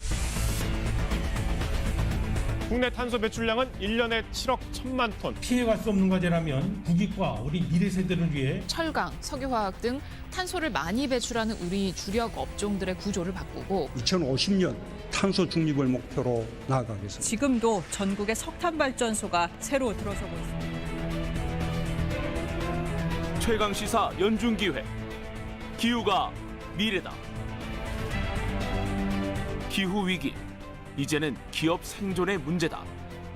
국내 탄소 배출량은 1년에 7억 1천만 톤. 피해갈 수 없는 과제라면 국익과 우리 미래 세대를 위해 철강, 석유화학 등 탄소를 많이 배출하는 우리 주력 업종들의 구조를 바꾸고 2050년 탄소 중립을 목표로 나아가겠습니다. 지금도 전국에 석탄 발전소가 새로 들어서고 있습니다. 최강 시사 연중 기획 기후가 미래다. 기후 위기 이제는 기업 생존의 문제다.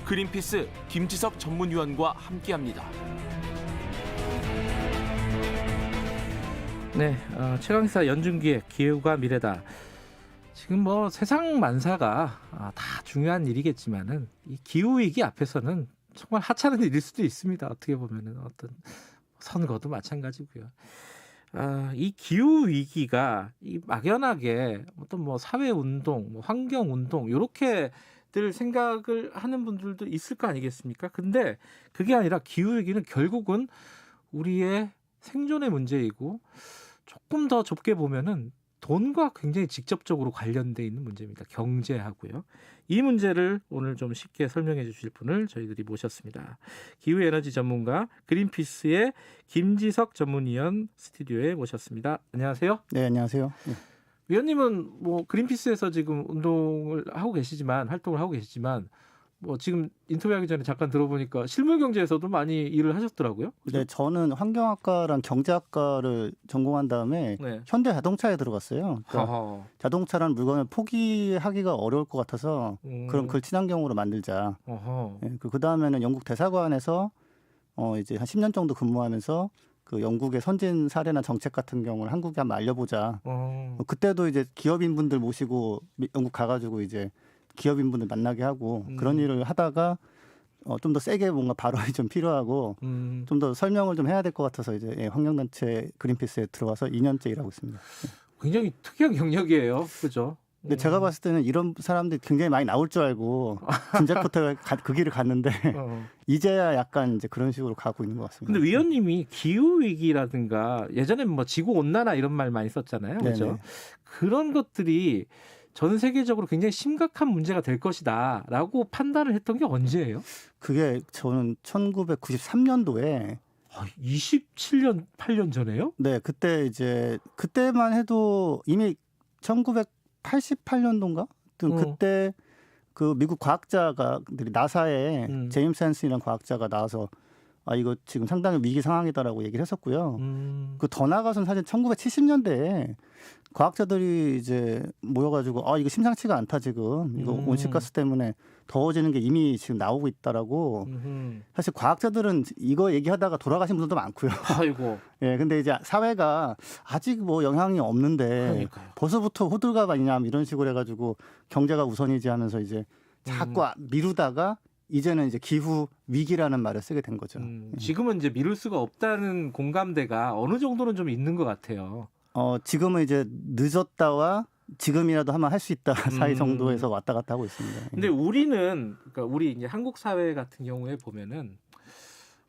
그린피스 김지석 전문위원과 함께합니다. 네, 최강시사 연중기획 기후가 미래다. 지금 뭐 세상 만사가 다 중요한 일이겠지만은 이 기후 위기 앞에서는 정말 하찮은 일일 수도 있습니다. 어떻게 보면은 어떤 선거도 마찬가지고요. 이 기후 위기가 이 막연하게 어떤 뭐 사회 운동, 뭐 환경 운동 이렇게들 생각을 하는 분들도 있을 거 아니겠습니까? 근데 그게 아니라 기후 위기는 결국은 우리의 생존의 문제이고 조금 더 좁게 보면은 돈과 굉장히 직접적으로 관련돼 있는 문제입니다. 경제하고요. 이 문제를 오늘 좀 쉽게 설명해 주실 분을 저희들이 모셨습니다. 기후에너지 전문가 그린피스의 김지석 전문위원 스튜디오에 모셨습니다. 안녕하세요. 네, 안녕하세요. 네. 위원님은 뭐 그린피스에서 지금 활동을 하고 계시지만 뭐 지금 인터뷰하기 전에 잠깐 들어보니까 실물 경제에서도 많이 일을 하셨더라고요. 그죠? 네, 저는 환경학과랑 경제학과를 전공한 다음에 네. 현대 자동차에 들어갔어요. 그러니까 자동차라는 물건을 포기하기가 어려울 것 같아서 그럼 그걸 친환경으로 만들자. 네, 그 다음에는 영국 대사관에서 이제 한 10년 정도 근무하면서 그 영국의 선진 사례나 정책 같은 경우를 한국에 한번 알려보자. 그때도 이제 기업인분들 모시고 영국 가가지고 이제 기업인분들 만나게 하고 그런 일을 하다가 좀 더 세게 뭔가 발언이 좀 필요하고 좀 더 설명을 좀 해야 될 것 같아서 이제 환경단체 그린피스에 들어와서 2년째 일하고 있습니다. 굉장히 특이한 경력이에요, 그죠? 근데 제가 봤을 때는 이런 사람들이 굉장히 많이 나올 줄 알고 진작부터 그 길을 갔는데 이제야 약간 이제 그런 식으로 가고 있는 것 같습니다. 근데 위원님이 기후 위기라든가 예전에 뭐 지구 온난화 이런 말 많이 썼잖아요, 그렇죠? 그런 것들이 전 세계적으로 굉장히 심각한 문제가 될 것이다라고 판단을 했던 게 언제예요? 그게 저는 1993년도에 27년, 8년 전에요? 네, 그때만 해도 이미 1988년도인가? 그때 그 미국 과학자들이 나사에 제임스 헨슨이라는 과학자가 나와서 이거 지금 상당히 위기 상황이다라고 얘기를 했었고요. 그 더 나아가서는 사실 1970년대에 과학자들이 이제 모여가지고 이거 심상치가 않다 지금 이거 온실가스 때문에 더워지는 게 이미 지금 나오고 있다라고. 사실 과학자들은 이거 얘기하다가 돌아가신 분들도 많고요. 아이고. 예, 근데 이제 사회가 아직 뭐 영향이 없는데 그러니까요. 벌써부터 호들갑 아니냐 이런 식으로 해가지고 경제가 우선이지 하면서 이제 자꾸 미루다가 이제는 이제 기후 위기라는 말을 쓰게 된 거죠. 지금은 이제 미룰 수가 없다는 공감대가 어느 정도는 좀 있는 것 같아요. 지금은 이제 늦었다와 지금이라도 하면 할 수 있다 사이 정도에서 왔다 갔다 하고 있습니다. 근데 그러니까 우리 이제 한국 사회 같은 경우에 보면은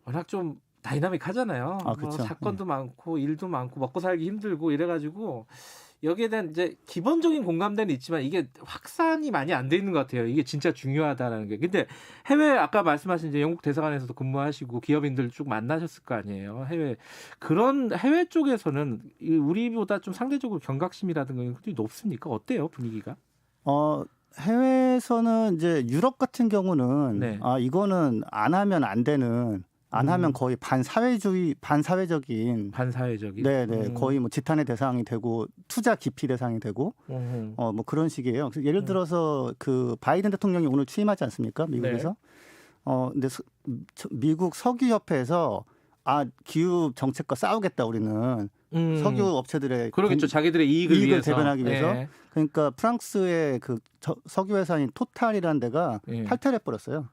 워낙 좀 다이나믹하잖아요. 그렇죠. 사건도 많고 일도 많고 먹고 살기 힘들고 이래가지고 여기에 대한 이제 기본적인 공감대는 있지만 이게 확산이 많이 안 돼 있는 것 같아요. 이게 진짜 중요하다는 게. 근데 해외 아까 말씀하신 이제 영국 대사관에서도 근무하시고 기업인들 쭉 만나셨을 거 아니에요. 그런 해외 쪽에서는 우리보다 좀 상대적으로 경각심이라든가 이런 것들이 높습니까? 어때요 분위기가? 해외에서는 이제 유럽 같은 경우는 네. 이거는 안 하면 안 되는. 안 하면 거의 반사회적인 네네 거의 뭐 지탄의 대상이 되고 투자 기피 대상이 되고 뭐 그런 식이에요. 예를 들어서 그 바이든 대통령이 오늘 취임하지 않습니까? 미국에서. 근데 미국 석유협회에서 기후 정책과 싸우겠다 우리는 석유 업체들의 그러겠죠. 자기들의 이익을 대변하기 위해서. 네. 그러니까 프랑스의 그 석유 회사인 토탈이라는 데가 탈퇴를 해버렸어요.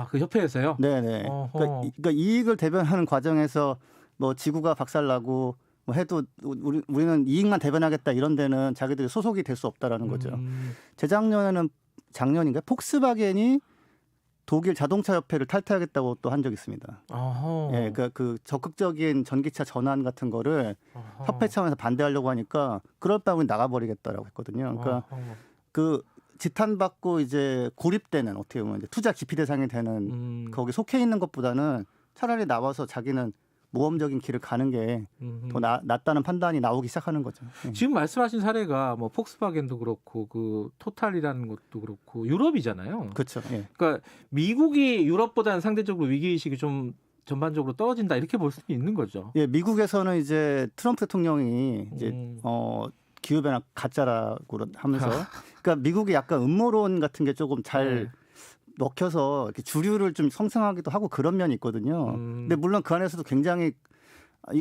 그 협회에서요? 네네. 그러니까 이익을 대변하는 과정에서 뭐 지구가 박살나고 뭐 해도 우리는 이익만 대변하겠다 이런 데는 자기들이 소속이 될 수 없다라는 거죠. 작년인가 폭스바겐이 독일 자동차 협회를 탈퇴하겠다고 또 한 적이 있습니다. 예, 그러니까 그 적극적인 전기차 전환 같은 거를 협회 차원에서 반대하려고 하니까 그럴 바에 나가버리겠다라고 했거든요. 그러니까 그 지탄받고 이제 고립되는 어떻게 보면 이제 투자 기피 대상이 되는 거기 속해 있는 것보다는 차라리 나와서 자기는 모험적인 길을 가는 게 더 낫다는 판단이 나오기 시작하는 거죠. 지금 말씀하신 사례가 뭐 폭스바겐도 그렇고 그 토탈이라는 것도 그렇고 유럽이잖아요. 그렇죠. 예. 그러니까 미국이 유럽보다는 상대적으로 위기의식이 좀 전반적으로 떨어진다 이렇게 볼 수도 있는 거죠. 예, 미국에서는 이제 트럼프 대통령이 이제 기후변화 가짜라고 하면서 그러니까 미국이 약간 음모론 같은 게 조금 잘 먹혀서 이렇게 주류를 좀 성승하기도 하고 그런 면이 있거든요. 근데 물론 그 안에서도 굉장히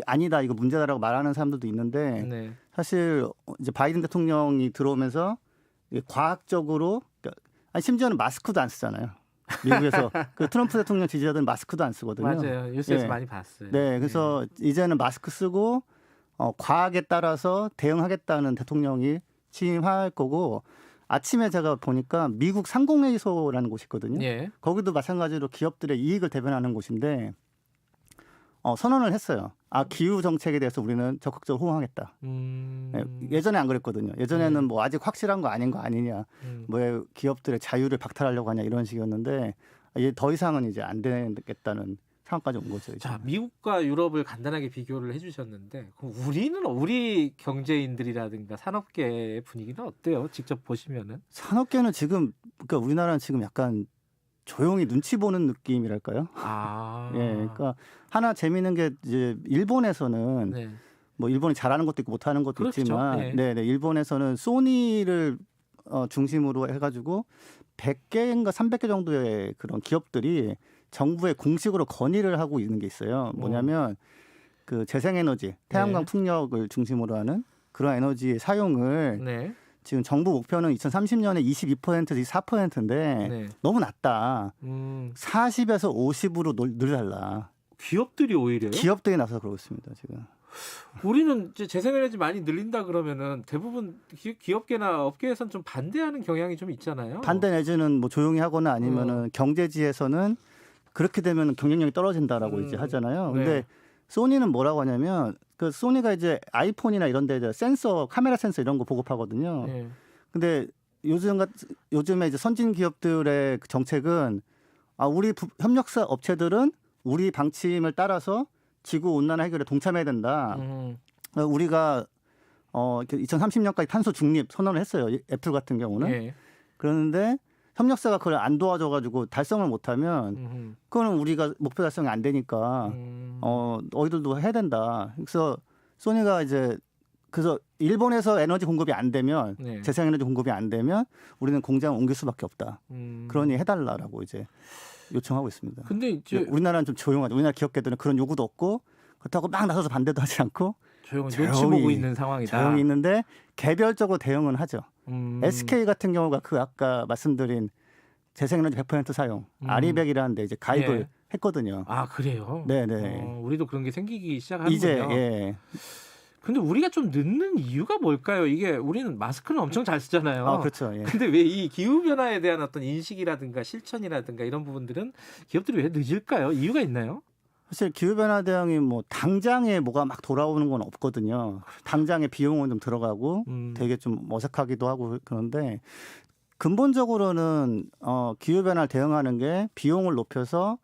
아니다 이거 문제다라고 말하는 사람들도 있는데 사실 이제 바이든 대통령이 들어오면서 과학적으로 심지어는 마스크도 안 쓰잖아요. 미국에서 그 트럼프 대통령 지지자들은 마스크도 안 쓰거든요. 맞아요. 뉴스에서 많이 봤어요. 네, 그래서 이제는 마스크 쓰고 과학에 따라서 대응하겠다는 대통령이 취임할 거고 아침에 제가 보니까 미국 상공회의소라는 곳이 있거든요. 거기도 마찬가지로 기업들의 이익을 대변하는 곳인데 선언을 했어요. 기후 정책에 대해서 우리는 적극적으로 호응하겠다. 예전에 안 그랬거든요. 예전에는 뭐 아직 확실한 거 아닌 거 아니냐, 뭐 기업들의 자유를 박탈하려고 하냐 이런 식이었는데 이제 더 이상은 이제 안 되겠다는 상황까지 온 거죠. 이제. 자, 미국과 유럽을 간단하게 비교를 해주셨는데 그럼 우리 경제인들이라든가 산업계의 분위기는 어때요? 직접 보시면은 산업계는 지금 그러니까 우리나라는 지금 약간 조용히 눈치 보는 느낌이랄까요? 예, 그러니까 하나 재미있는 게 이제 일본에서는 뭐 일본이 잘하는 것도 있고 못하는 것도 있지만, 일본에서는 소니를 중심으로 해가지고 100개인가 300개 정도의 그런 기업들이 정부에 공식으로 건의를 하고 있는 게 있어요. 뭐냐면 그 재생에너지, 태양광 풍력을 중심으로 하는 그런 에너지의 사용을 지금 정부 목표는 2030년에 22%에서 4%인데 너무 낮다. 40에서 50으로 늘달라. 기업들이 오히려요? 기업들이 나서 그러고 있습니다. 지금. 우리는 이제 재생에너지 많이 늘린다 그러면은 대부분 기업계나 업계에서는 좀 반대하는 경향이 좀 있잖아요. 반대 내지는 뭐 조용히 하거나 아니면은 경제지에서는 그렇게 되면 경쟁력이 떨어진다라고 이제 하잖아요. 근데 소니는 뭐라고 하냐면 그 소니가 이제 아이폰이나 이런 데 센서, 카메라 센서 이런 거 보급하거든요. 근데 요즘에 이제 선진 기업들의 정책은 우리 협력사 업체들은 우리 방침을 따라서 지구 온난화 해결에 동참해야 된다. 우리가 2030년까지 탄소 중립 선언을 했어요. 애플 같은 경우는. 그런데 협력사가 그걸 안 도와줘가지고 달성을 못하면 그거는 우리가 목표 달성이 안 되니까 너희들도 해야 된다. 그래서 소니가 이제 그래서 일본에서 에너지 공급이 안 되면 재생에너지 공급이 안 되면 우리는 공장을 옮길 수밖에 없다. 그러니 해달라라고 이제 요청하고 있습니다. 근데 이제 우리나라는 좀 조용하죠. 우리나라 기업계들은 그런 요구도 없고 그렇다고 막 나서서 반대도 하지 않고 조용히 눈치 보고 있는 상황이다. 조용히 있는데 개별적으로 대응은 하죠. SK 같은 경우가 그 아까 말씀드린 재생에너지 100% 사용 아리백이라는 데 이제 가입을 했거든요. 그래요? 네네. 우리도 그런 게 생기기 시작하는군요. 이제 근데 우리가 좀 늦는 이유가 뭘까요? 이게 우리는 마스크는 엄청 잘 쓰잖아요. 그렇죠. 근데 왜 이 기후 변화에 대한 어떤 인식이라든가 실천이라든가 이런 부분들은 기업들이 왜 늦을까요? 이유가 있나요? 사실 기후변화 대응이 뭐 당장에 뭐가 막 돌아오는 건 없거든요. 당장에 비용은 좀 들어가고 되게 좀 어색하기도 하고 그런데 근본적으로는 기후변화를 대응하는 게 비용을 높여서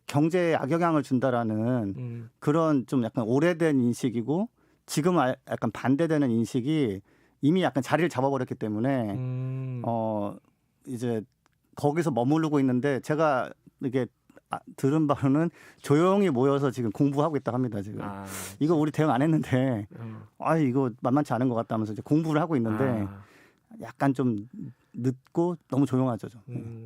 경제에 악영향을 준다라는 그런 좀 약간 오래된 인식이고 지금은 약간 반대되는 인식이 이미 약간 자리를 잡아버렸기 때문에 이제 거기서 머무르고 있는데 제가 이게 들은 바로는 조용히 모여서 지금 공부하고 있다고 합니다. 지금 이거 우리 대응 안 했는데 이거 만만치 않은 것 같다면서 이제 공부를 하고 있는데 약간 좀 늦고 너무 조용하죠.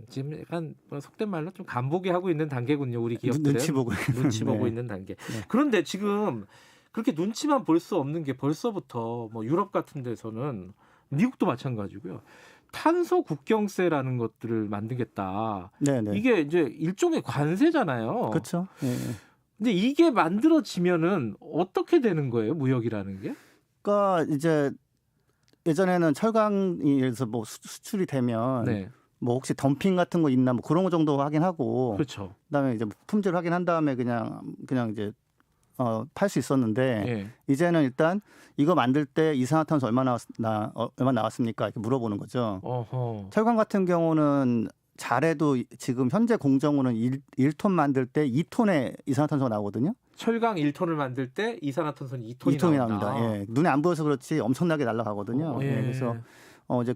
지금 약간 속된 말로 좀 간보기 하고 있는 단계군요. 우리 기업들은 눈치 보고 네. 있는 단계. 네. 그런데 지금 그렇게 눈치만 볼 수 없는 게 벌써부터 뭐 유럽 같은 데서는 미국도 마찬가지고요. 탄소 국경세라는 것들을 만들겠다. 네네. 이게 이제 일종의 관세잖아요. 그렇죠. 네. 근데 이게 만들어지면은 어떻게 되는 거예요? 무역이라는 게? 그러니까 이제 예전에는 철강에서 뭐 수출이 되면 네. 뭐 혹시 덤핑 같은 거 있나 뭐 그런 거 정도 확인하고 그렇죠. 그다음에 이제 품질 확인한 다음에 그냥 이제 팔 수 있었는데 예. 이제는 일단 이거 만들 때 이산화탄소 얼마 나왔습니까? 이렇게 물어보는 거죠. 어허. 철강 같은 경우는 잘해도 지금 현재 공정으로는 1톤 만들 때 2톤의 이산화탄소가 나오거든요. 철강 1톤을 만들 때 이산화탄소는 2톤이 나옵니다. 예. 눈에 안 보여서 그렇지 엄청나게 날아가거든요. 예. 그래서 이제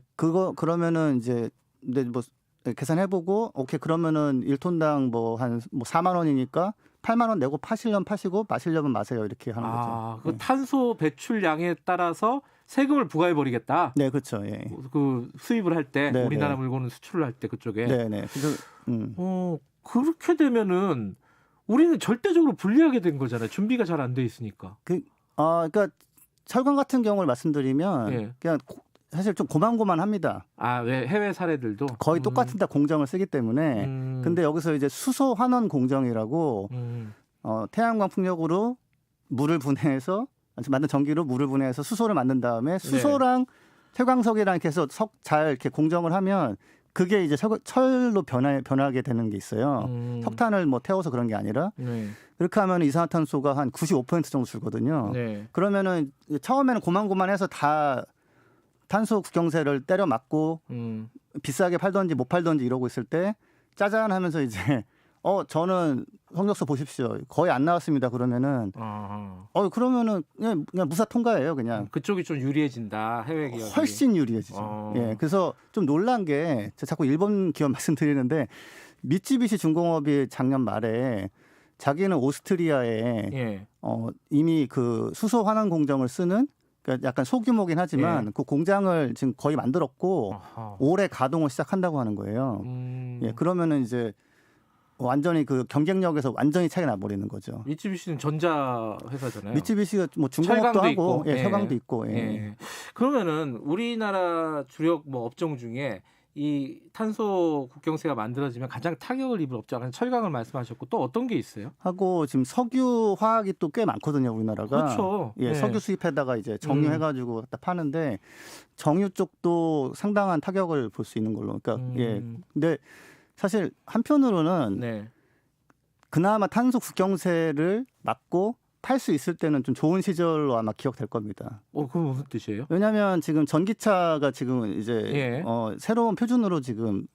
그러면은 이제 근데 뭐 계산해보고 오케이 그러면은 1톤당 뭐 한 4만 원이니까 8만 원 내고 파시려면 파시고 마시려면 마세요 이렇게 하는 거죠. 그 탄소 배출량에 따라서 세금을 부과해 버리겠다. 네, 그렇죠. 예. 그 수입을 할 때 네, 우리나라 네. 물건을 수출을 할 때 그쪽에. 네, 네. 그래서 그렇게 되면은 우리는 절대적으로 불리하게 된 거잖아요. 준비가 잘 안 돼 있으니까. 그러니까 철강 같은 경우를 말씀드리면 예. 그냥 사실 좀 고만고만합니다. 왜 해외 사례들도 거의 똑같은 다 공정을 쓰기 때문에. 근데 여기서 이제 수소 환원 공정이라고 태양광 풍력으로 물을 분해해서 만든 전기로 물을 분해해서 수소를 만든 다음에 수소랑 태광석이랑 이렇게 해서 잘 이렇게 공정을 하면 그게 이제 철로 변하게 되는 게 있어요. 석탄을 뭐 태워서 그런 게 아니라 그렇게 하면 이산화탄소가 한 95% 정도 줄거든요. 그러면은 처음에는 고만고만해서 다 탄소 국경세를 때려 맞고 비싸게 팔던지 못 팔던지 이러고 있을 때 짜잔 하면서 이제 저는 성적서 보십시오. 거의 안 나왔습니다. 그러면은 그러면은 그냥 무사 통과예요. 그냥 그쪽이 좀 유리해진다. 해외 기업이 훨씬 유리해지죠. 예, 그래서 좀 놀란 게 제가 자꾸 일본 기업 말씀드리는데 미쯔비시 중공업이 작년 말에 자기는 오스트리아에 이미 그 수소 환원 공정을 쓰는 그러니까 약간 소규모긴 하지만 그 공장을 지금 거의 만들었고 올해 가동을 시작한다고 하는 거예요. 예, 그러면은 이제 완전히 그 경쟁력에서 완전히 차이가 나버리는 거죠. 미쯔비시는 전자 회사잖아요. 미쯔비시가 뭐 중공업도 하고 있고. 철강도 있고. 그러면은 우리나라 주력 뭐 업종 중에 이 탄소 국경세가 만들어지면 가장 타격을 입을 업종, 철강을 말씀하셨고 또 어떤 게 있어요? 하고 지금 석유 화학이 또 꽤 많거든요, 우리나라가. 그렇죠. 예, 석유 수입해다가 이제 정유해가지고 갖다 파는데 정유 쪽도 상당한 타격을 볼 수 있는 걸로. 그러니까 근데 사실 한편으로는 그나마 탄소 국경세를 막고 팔 수 있을 때는 좀 좋은 시절로 아마 기억될 겁니다. 그건 무슨 뜻이에요? 왜냐하면 지금 전기차가 지금 이제 새로운 표준으로 지금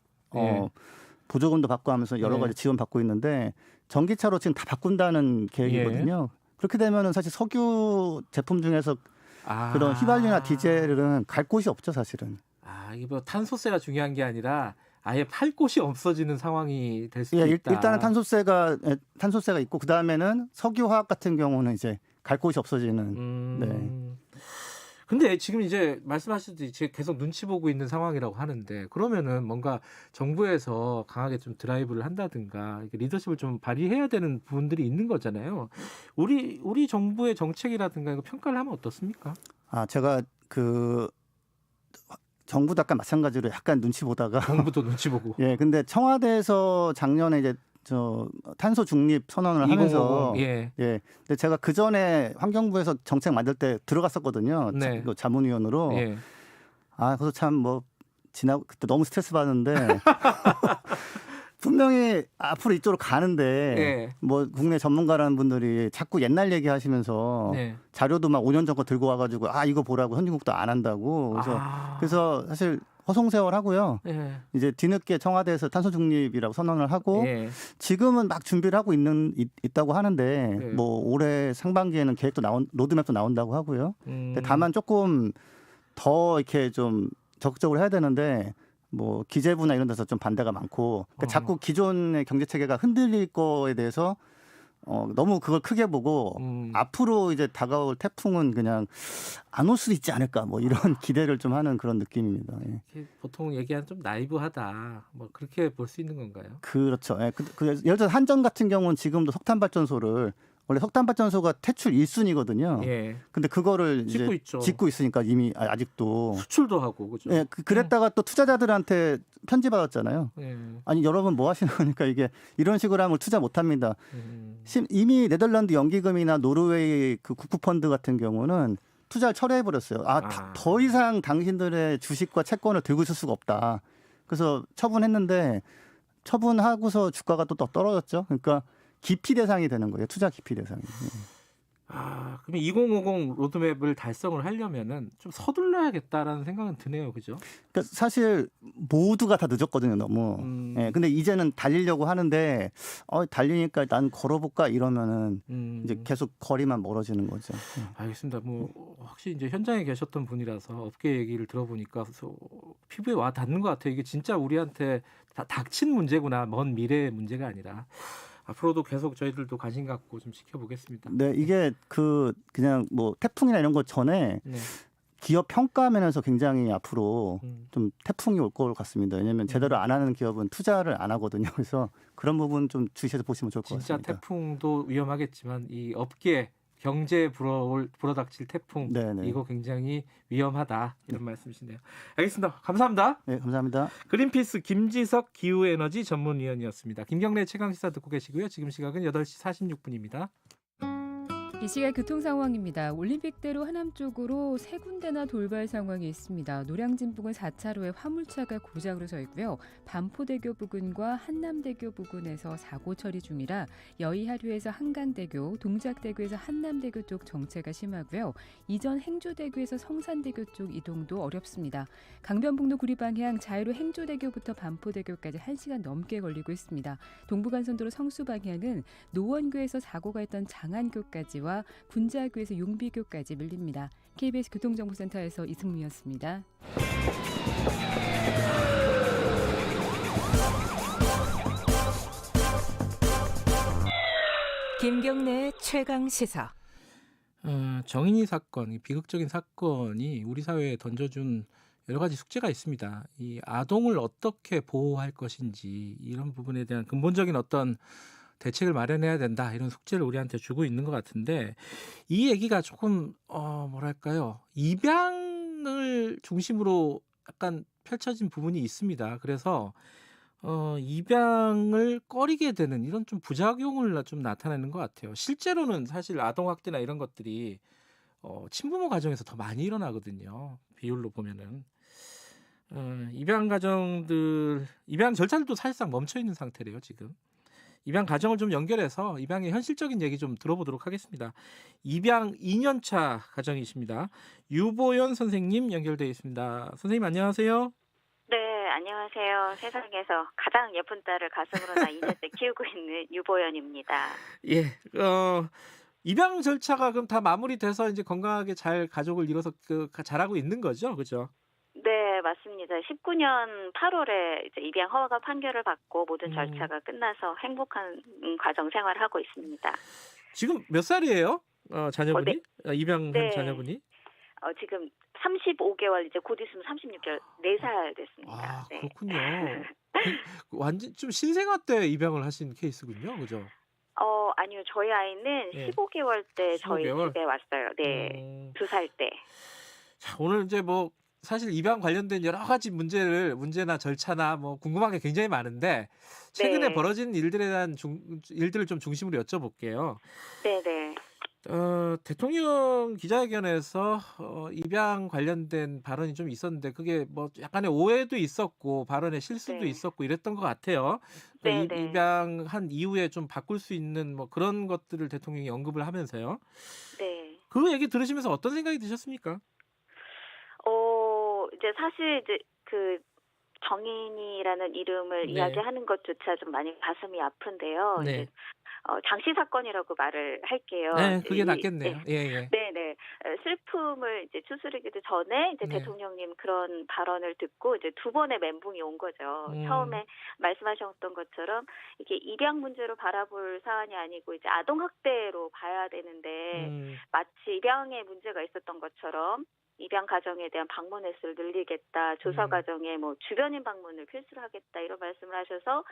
보조금도 받고 하면서 여러 가지 지원 받고 있는데 전기차로 지금 다 바꾼다는 계획이거든요. 그렇게 되면은 사실 석유 제품 중에서 그런 휘발유나 디젤은 갈 곳이 없죠, 사실은. 이게 뭐 탄소세가 중요한 게 아니라 아예 팔 곳이 없어지는 상황이 될 수도 있다. 일단은 탄소세가 있고 그 다음에는 석유화학 같은 경우는 이제 갈 곳이 없어지는. 근데 지금 이제 말씀하셨듯이 계속 눈치 보고 있는 상황이라고 하는데 그러면은 뭔가 정부에서 강하게 좀 드라이브를 한다든가 리더십을 좀 발휘해야 되는 부분들이 있는 거잖아요. 우리 정부의 정책이라든가 이거 평가를 하면 어떻습니까? 제가 정부도 아까 마찬가지로 약간 눈치 보다가 정부도 눈치 보고. 근데 청와대에서 작년에 이제 탄소 중립 선언을 하면서 근데 제가 그 전에 환경부에서 정책 만들 때 들어갔었거든요. 자문위원으로. 그래서 참 뭐 그때 너무 스트레스 받는데 분명히 앞으로 이쪽으로 가는데 네. 뭐 국내 전문가라는 분들이 자꾸 옛날 얘기하시면서 네. 자료도 막 5년 전 거 들고 와가지고 이거 보라고 선진국도 안 한다고 그래서 사실 허송세월하고요. 네. 이제 뒤늦게 청와대에서 탄소 중립이라고 선언을 하고 네. 지금은 막 준비를 하고 있다고 하는데 네. 뭐 올해 상반기에는 계획도 로드맵도 나온다고 하고요. 근데 다만 조금 더 이렇게 좀 적극적으로 해야 되는데 뭐 기재부나 이런 데서 좀 반대가 많고 그러니까 자꾸 기존의 경제 체계가 흔들릴 거에 대해서 너무 그걸 크게 보고 앞으로 이제 다가올 태풍은 그냥 안 올 수도 있지 않을까 뭐 이런 기대를 좀 하는 그런 느낌입니다. 예. 보통 얘기하는 좀 나이브하다 뭐 그렇게 볼 수 있는 건가요? 그렇죠. 예. 예를 들어 한전 같은 경우는 지금도 석탄 발전소를 원래 석탄 발전소가 퇴출 1순위거든요. 예. 근데 그거를 이제 짓고 있으니까 이미 아직도 수출도 하고 그죠. 예. 그랬다가 또 투자자들한테 편지 받았잖아요. 예. 아니 여러분 뭐 하시는 거니까 이게 이런 식으로 하면 투자 못 합니다. 이미 네덜란드 연기금이나 노르웨이 그 국부펀드 같은 경우는 투자를 철회해 버렸어요. 더 이상 당신들의 주식과 채권을 들고 있을 수가 없다. 그래서 처분했는데 처분하고서 주가가 또 떨어졌죠. 그러니까 기피 대상이 되는 거예요. 투자 기피 대상이. 그러면 2050 로드맵을 달성을 하려면은 좀 서둘러야겠다라는 생각은 드네요, 그죠? 그러니까 사실 모두가 다 늦었거든요, 너무. 예, 근데 이제는 달리려고 하는데 달리니까 난 걸어볼까 이러면은 이제 계속 거리만 멀어지는 거죠. 알겠습니다. 뭐 확실히 이제 현장에 계셨던 분이라서 업계 얘기를 들어보니까 피부에 와 닿는 것 같아요. 이게 진짜 우리한테 다 닥친 문제구나, 먼 미래의 문제가 아니라. 앞으로도 계속 저희들도 관심 갖고 좀 지켜보겠습니다. 네, 이게 그냥 뭐 태풍이나 이런 것 전에 기업 평가 면에서 굉장히 앞으로 좀 태풍이 올 것 같습니다. 왜냐하면 제대로 안 하는 기업은 투자를 안 하거든요. 그래서 그런 부분 좀 주시해서 보시면 좋을 것 같습니다. 진짜 태풍도 위험하겠지만 이 업계 경제에 불어닥칠 태풍 이거 굉장히 위험하다 이런 말씀이시네요. 알겠습니다. 감사합니다. 네, 감사합니다. 그린피스 김지석 기후에너지 전문위원이었습니다. 김경래 최강시사 듣고 계시고요. 지금 시각은 8시 46분입니다. 이 시각 교통 상황입니다. 올림픽대로 하남 쪽으로 세 군데나 돌발 상황이 있습니다. 노량진 부근 4차로에 화물차가 고장으로 서 있고요. 반포대교 부근과 한남대교 부근에서 사고 처리 중이라 여의하류에서 한강대교, 동작대교에서 한남대교 쪽 정체가 심하고요. 이전 행주대교에서 성산대교 쪽 이동도 어렵습니다. 강변북로 구리방향 자유로 행주대교부터 반포대교까지 1시간 넘게 걸리고 있습니다. 동부간선도로 성수방향은 노원교에서 사고가 있던 장안교까지와 군자교에서 용비교까지 밀립니다. KBS 교통정보센터에서 이승미였습니다. 김경래 최강 시사. 정인이 사건, 이 비극적인 사건이 우리 사회에 던져준 여러 가지 숙제가 있습니다. 이 아동을 어떻게 보호할 것인지 이런 부분에 대한 근본적인 어떤 대책을 마련해야 된다 이런 숙제를 우리한테 주고 있는 것 같은데 이 얘기가 조금 뭐랄까요 입양을 중심으로 약간 펼쳐진 부분이 있습니다. 그래서 입양을 꺼리게 되는 이런 좀 부작용을 좀 나타내는 것 같아요. 실제로는 사실 아동학대나 이런 것들이 친부모 가정에서 더 많이 일어나거든요. 비율로 보면은 입양 가정들 입양 절차들도 사실상 멈춰 있는 상태래요 지금. 입양 가정을 좀 연결해서 입양의 현실적인 얘기 좀 들어보도록 하겠습니다. 입양 2년차 가정이십니다. 유보연 선생님 연결되어 있습니다. 선생님 안녕하세요. 네, 안녕하세요. 세상에서 가장 예쁜 딸을 가슴으로 나 2년째 키우고 있는 유보연입니다. 예, 입양 절차가 그럼 다 마무리돼서 이제 건강하게 잘 가족을 이뤄서 잘하고 있는 거죠, 그죠? 네, 맞습니다. 19년 8월에 이제 입양 허가 판결을 받고 모든 절차가 끝나서 행복한 가정 생활을 하고 있습니다. 지금 몇 살이에요? 자녀분이? 네. 입양한 네. 자녀분이? 지금 35개월 이제 곧 있으면 36개월 4살 됐습니다. 아, 네. 그렇군요. 완전 좀 신생아 때 입양을 하신 케이스군요, 그죠? 아니요. 저희 아이는 네. 15개월 때 저희 15개월? 집에 왔어요. 네. 2살 때. 자, 오늘 이제 뭐 사실 입양 관련된 여러 가지 문제나 절차나 뭐 궁금한 게 굉장히 많은데 최근에 네. 벌어진 일들에 대한 일들을 좀 중심으로 여쭤볼게요. 네네. 대통령 기자회견에서 입양 관련된 발언이 좀 있었는데 그게 뭐 약간의 오해도 있었고 발언의 실수도 네. 있었고 이랬던 것 같아요. 네, 입양한 이후에 좀 바꿀 수 있는 뭐 그런 것들을 대통령이 언급을 하면서요. 네. 그 얘기 들으시면서 어떤 생각이 드셨습니까? 이제 사실 이제 그 정인이라는 이름을 네. 이야기하는 것조차 좀 많이 가슴이 아픈데요. 네. 이제 장시 사건이라고 말을 할게요. 네, 이제 그게 낫겠네요. 예. 네네. 슬픔을 이제 추스르기도 전에 이제 네. 대통령님 그런 발언을 듣고 이제 두 번의 멘붕이 온 거죠. 처음에 말씀하셨던 것처럼 이게 입양 문제로 바라볼 사안이 아니고 이제 아동학대로 봐야 되는데 마치 입양에 문제가 있었던 것처럼 입양 가정에 대한 방문 횟수를 늘리겠다, 조사 과정에 뭐 주변인 방문을 필수로 하겠다 이런 말씀을 하셔서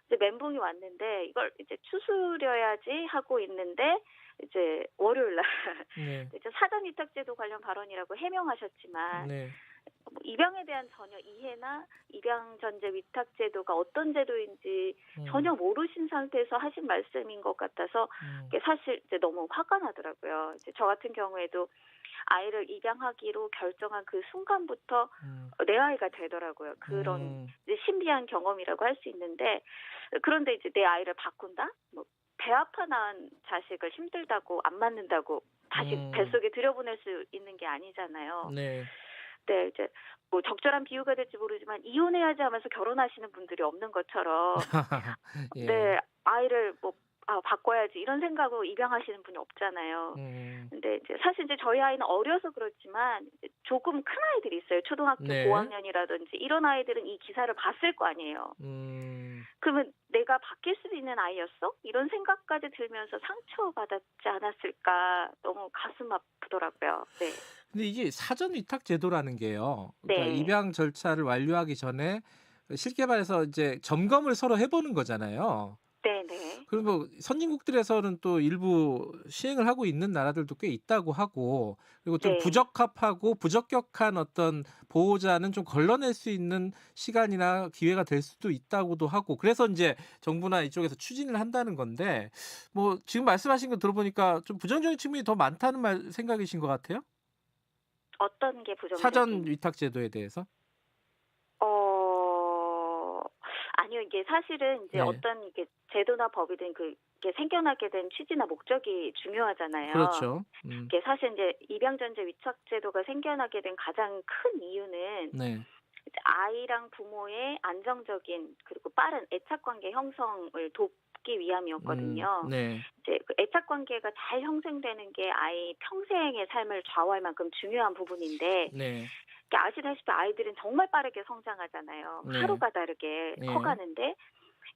이제 멘붕이 왔는데 이걸 이제 추스려야지 하고 있는데 이제 월요일 날 네. 이제 사전 위탁제도 관련 발언이라고 해명하셨지만 네. 뭐 입양에 대한 전혀 이해나 입양 전제 위탁제도가 어떤 제도인지 전혀 모르신 상태에서 하신 말씀인 것 같아서 그게 사실 이제 너무 화가 나더라고요. 이제 저 같은 경우에도 아이를 입양하기로 결정한 그 순간부터 내 아이가 되더라고요. 그런 이제 신비한 경험이라고 할 수 있는데 그런데 이제 내 아이를 바꾼다? 뭐 배 아파 낳은 자식을 힘들다고 안 맞는다고 다시 뱃속에 들여보낼 수 있는 게 아니잖아요. 네. 네, 이제 뭐 적절한 비유가 될지 모르지만 이혼해야지 하면서 결혼하시는 분들이 없는 것처럼 예. 네, 아이를 뭐 바꿔야지 이런 생각으로 입양하시는 분이 없잖아요. 근데 이제 사실 이제 저희 아이는 어려서 그렇지만 조금 큰 아이들이 있어요. 초등학교 네. 고학년이라든지 이런 아이들은 이 기사를 봤을 거 아니에요. 그러면 내가 바뀔 수도 있는 아이였어? 이런 생각까지 들면서 상처받았지 않았을까 너무 가슴 아프더라고요. 네. 근데 이게 사전 위탁 제도라는 게요. 그러니까 네. 입양 절차를 완료하기 전에 쉽게 말해서 이제 점검을 서로 해보는 거잖아요. 네네. 그리고 선진국들에서는 또 일부 시행을 하고 있는 나라들도 꽤 있다고 하고 그리고 좀 네. 부적합하고 부적격한 어떤 보호자는 좀 걸러낼 수 있는 시간이나 기회가 될 수도 있다고도 하고 그래서 이제 정부나 이쪽에서 추진을 한다는 건데 뭐 지금 말씀하신 거 들어보니까 좀 부정적인 측면이 더 많다는 생각이신 것 같아요? 어떤 게 부정적인? 사전 위탁 제도에 대해서? 아니요, 이게 사실은 이제 네. 어떤 이게 제도나 법이든 그게 생겨나게 된 취지나 목적이 중요하잖아요. 그렇죠. 이게 사실 이제 입양 전제 위탁 제도가 생겨나게 된 가장 큰 이유는 네. 이제 아이랑 부모의 안정적인 그리고 빠른 애착 관계 형성을 돕기 위함이었거든요. 네. 이제 그 애착 관계가 잘 형성되는 게 아이 평생의 삶을 좌우할 만큼 중요한 부분인데 네. 아시다시피 아이들은 정말 빠르게 성장하잖아요. 네. 하루가 다르게 네. 커가는데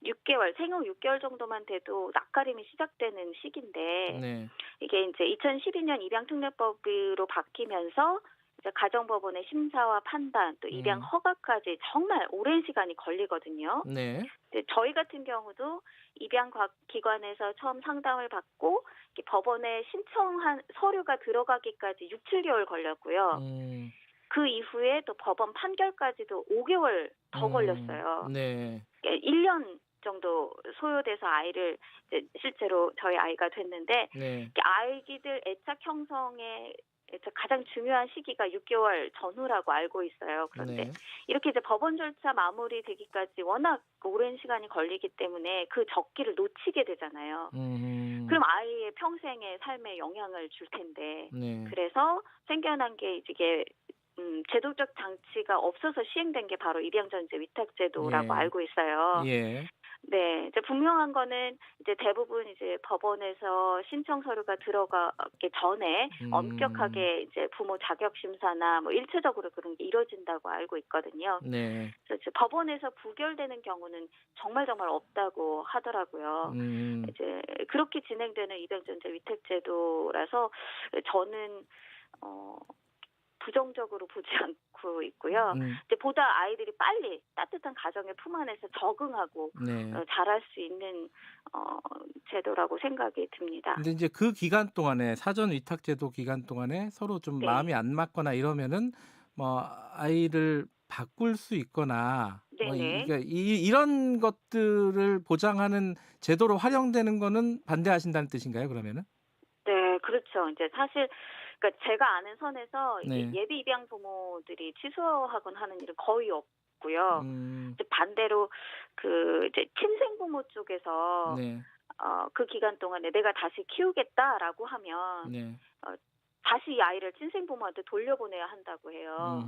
6개월, 생후 6개월 정도만 돼도 낯가림이 시작되는 시기인데 네. 이게 이제 2012년 입양특례법으로 바뀌면서 이제 가정법원의 심사와 판단 또 입양 허가까지 정말 오랜 시간이 걸리거든요. 네. 이제 저희 같은 경우도 입양 기관에서 처음 상담을 받고 법원에 신청한 서류가 들어가기까지 6, 7개월 걸렸고요. 그 이후에 또 법원 판결까지도 5개월 더 걸렸어요. 네. 1년 정도 소요돼서 아이를 이제 실제로 저희 아이가 됐는데 네. 아이들 애착 형성에 가장 중요한 시기가 6개월 전후라고 알고 있어요. 그런데 네. 이렇게 이제 법원 절차 마무리되기까지 워낙 오랜 시간이 걸리기 때문에 그 적기를 놓치게 되잖아요. 그럼 아이의 평생의 삶에 영향을 줄 텐데 네. 그래서 생겨난 게 이게 제도적 장치가 없어서 시행된 게 바로 입양 전제 위탁 제도라고 예. 알고 있어요. 예. 네, 이제 분명한 거는 이제 대부분 이제 법원에서 신청 서류가 들어가기 전에 엄격하게 이제 부모 자격 심사나 뭐 일차적으로 그런 게 이루어진다고 알고 있거든요. 네. 그래서 이제 법원에서 부결되는 경우는 정말 없다고 하더라고요. 이제 그렇게 진행되는 입양 전제 위탁 제도라서 저는 부정적으로 보지 않고 있고요. 이제 보다 아이들이 빨리 따뜻한 가정의 품 안에서 적응하고 네. 잘할 수 있는 제도라고 생각이 듭니다. 근데 이제 그 기간 동안에 사전 위탁 제도 기간 동안에 서로 좀 네. 마음이 안 맞거나 이러면은 뭐 아이를 바꿀 수 있거나 뭐 네네. 이런 것들을 보장하는 제도로 활용되는 거는 반대하신다는 뜻인가요? 그러면은? 네, 그렇죠. 이제 사실 그러니까 제가 아는 선에서 네. 이게 예비 입양 부모들이 취소하곤 하는 일은 거의 없고요. 이제 반대로 그 이제 친생 부모 쪽에서 네. 그 기간 동안에 내가 다시 키우겠다라고 하면 네. 다시 이 아이를 친생 부모한테 돌려보내야 한다고 해요.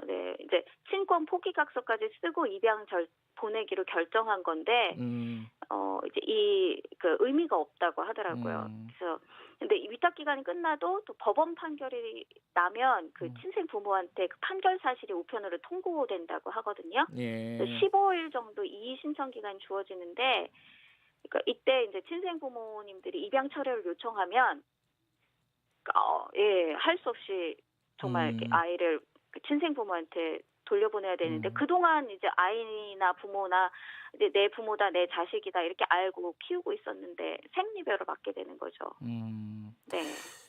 네, 이제 친권 포기각서까지 쓰고 입양 보내기로 결정한 건데, 이제 그 의미가 없다고 하더라고요. 그래서 근데 이 위탁 기간이 끝나도 또 법원 판결이 나면 그 친생 부모한테 그 판결 사실이 우편으로 통보된다고 하거든요. 예. 15일 정도 이의 신청 기간이 주어지는데, 그러니까 이때 이제 친생 부모님들이 입양 철회를 요청하면, 할 수 없이 정말 이렇게 아이를 그 친생 부모한테 돌려보내야 되는데 그동안 이제 아이나 부모나 이제 내 부모다 내 자식이다 이렇게 알고 키우고 있었는데 생리배로 맞게 되는 거죠. 네.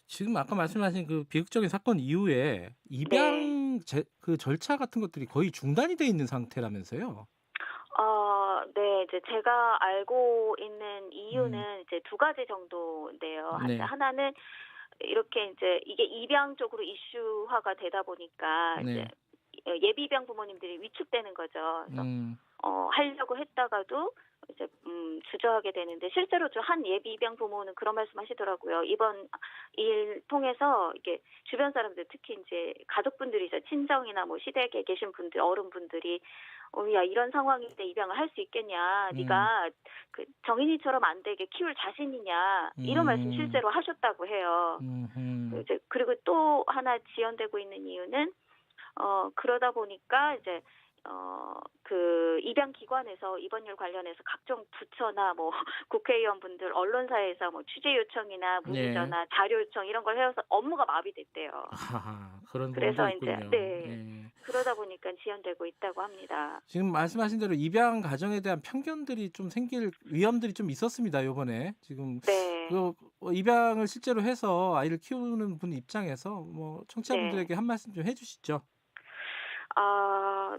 지금 아까 말씀하신 그 비극적인 사건 이후에 입양 그 절차 같은 것들이 거의 중단이 돼 있는 상태라면서요? 네, 이제 제가 알고 있는 이유는 이제 두 가지 정도인데요. 네. 하나는 이렇게 이제 이게 입양 쪽으로 이슈화가 되다 보니까 네. 이제 예비 입양 부모님들이 위축되는 거죠. 그래서 하려고 했다가도 이제 주저하게 되는데 실제로 한 예비 입양 부모는 그런 말씀하시더라고요. 이번 일 통해서 이게 주변 사람들 특히 이제 가족분들이죠. 친정이나 뭐 시댁에 계신 분들 어른분들이 야 이런 상황인데 입양을 할 수 있겠냐? 네가 그 정인이처럼 안 되게 키울 자신이냐? 이런 말씀 실제로 하셨다고 해요. 이제 그리고 또 하나 지연되고 있는 이유는 그러다 보니까 이제 그 입양 기관에서 이번 일 관련해서 각종 부처나 뭐 국회의원분들 언론사에서 뭐 취재 요청이나 문의 전화 자료 요청 이런 걸 해서 업무가 마비됐대요. 그런 그래서 있군요. 이제 그러다 보니까 지연되고 있다고 합니다. 지금 말씀하신 대로 입양 가정에 대한 편견들이 좀 생길 위험들이 좀 있었습니다. 이번에 지금 그 입양을 실제로 해서 아이를 키우는 분 입장에서 뭐 청취자분들에게 한 말씀 좀 해주시죠.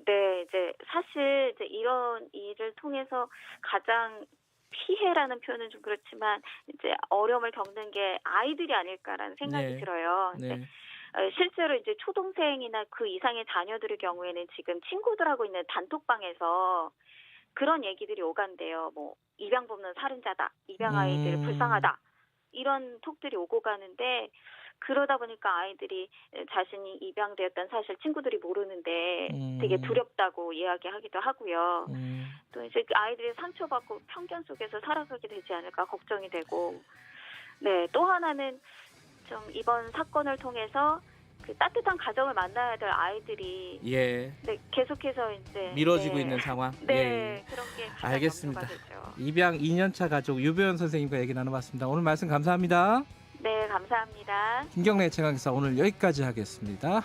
네, 이제 사실 이제 이런 일을 통해서 가장 피해라는 표현은 좀 그렇지만 이제 어려움을 겪는 게 아이들이 아닐까라는 생각이 들어요. 네. 실제로 이제 초동생이나 그 이상의 자녀들의 경우에는 지금 친구들하고 있는 단톡방에서 그런 얘기들이 오간대요. 뭐 입양 부모는 살인자다, 입양 아이들 불쌍하다 이런 톡들이 오고 가는데. 그러다 보니까 아이들이 자신이 입양되었다는 사실 친구들이 모르는데 되게 두렵다고 이야기하기도 하고요. 또 이제 아이들이 상처받고 편견 속에서 살아가게 되지 않을까 걱정이 되고, 네, 또 하나는 좀 이번 사건을 통해서 그 따뜻한 가정을 만나야 될 아이들이 네, 계속해서 이제 미뤄지고 있는 상황. 네, 그런 게 알겠습니다. 입양 2년차 가족 유배연 선생님과 얘기 나눠봤습니다. 오늘 말씀 감사합니다. 네, 감사합니다. 김경래 최강기사 오늘 여기까지 하겠습니다.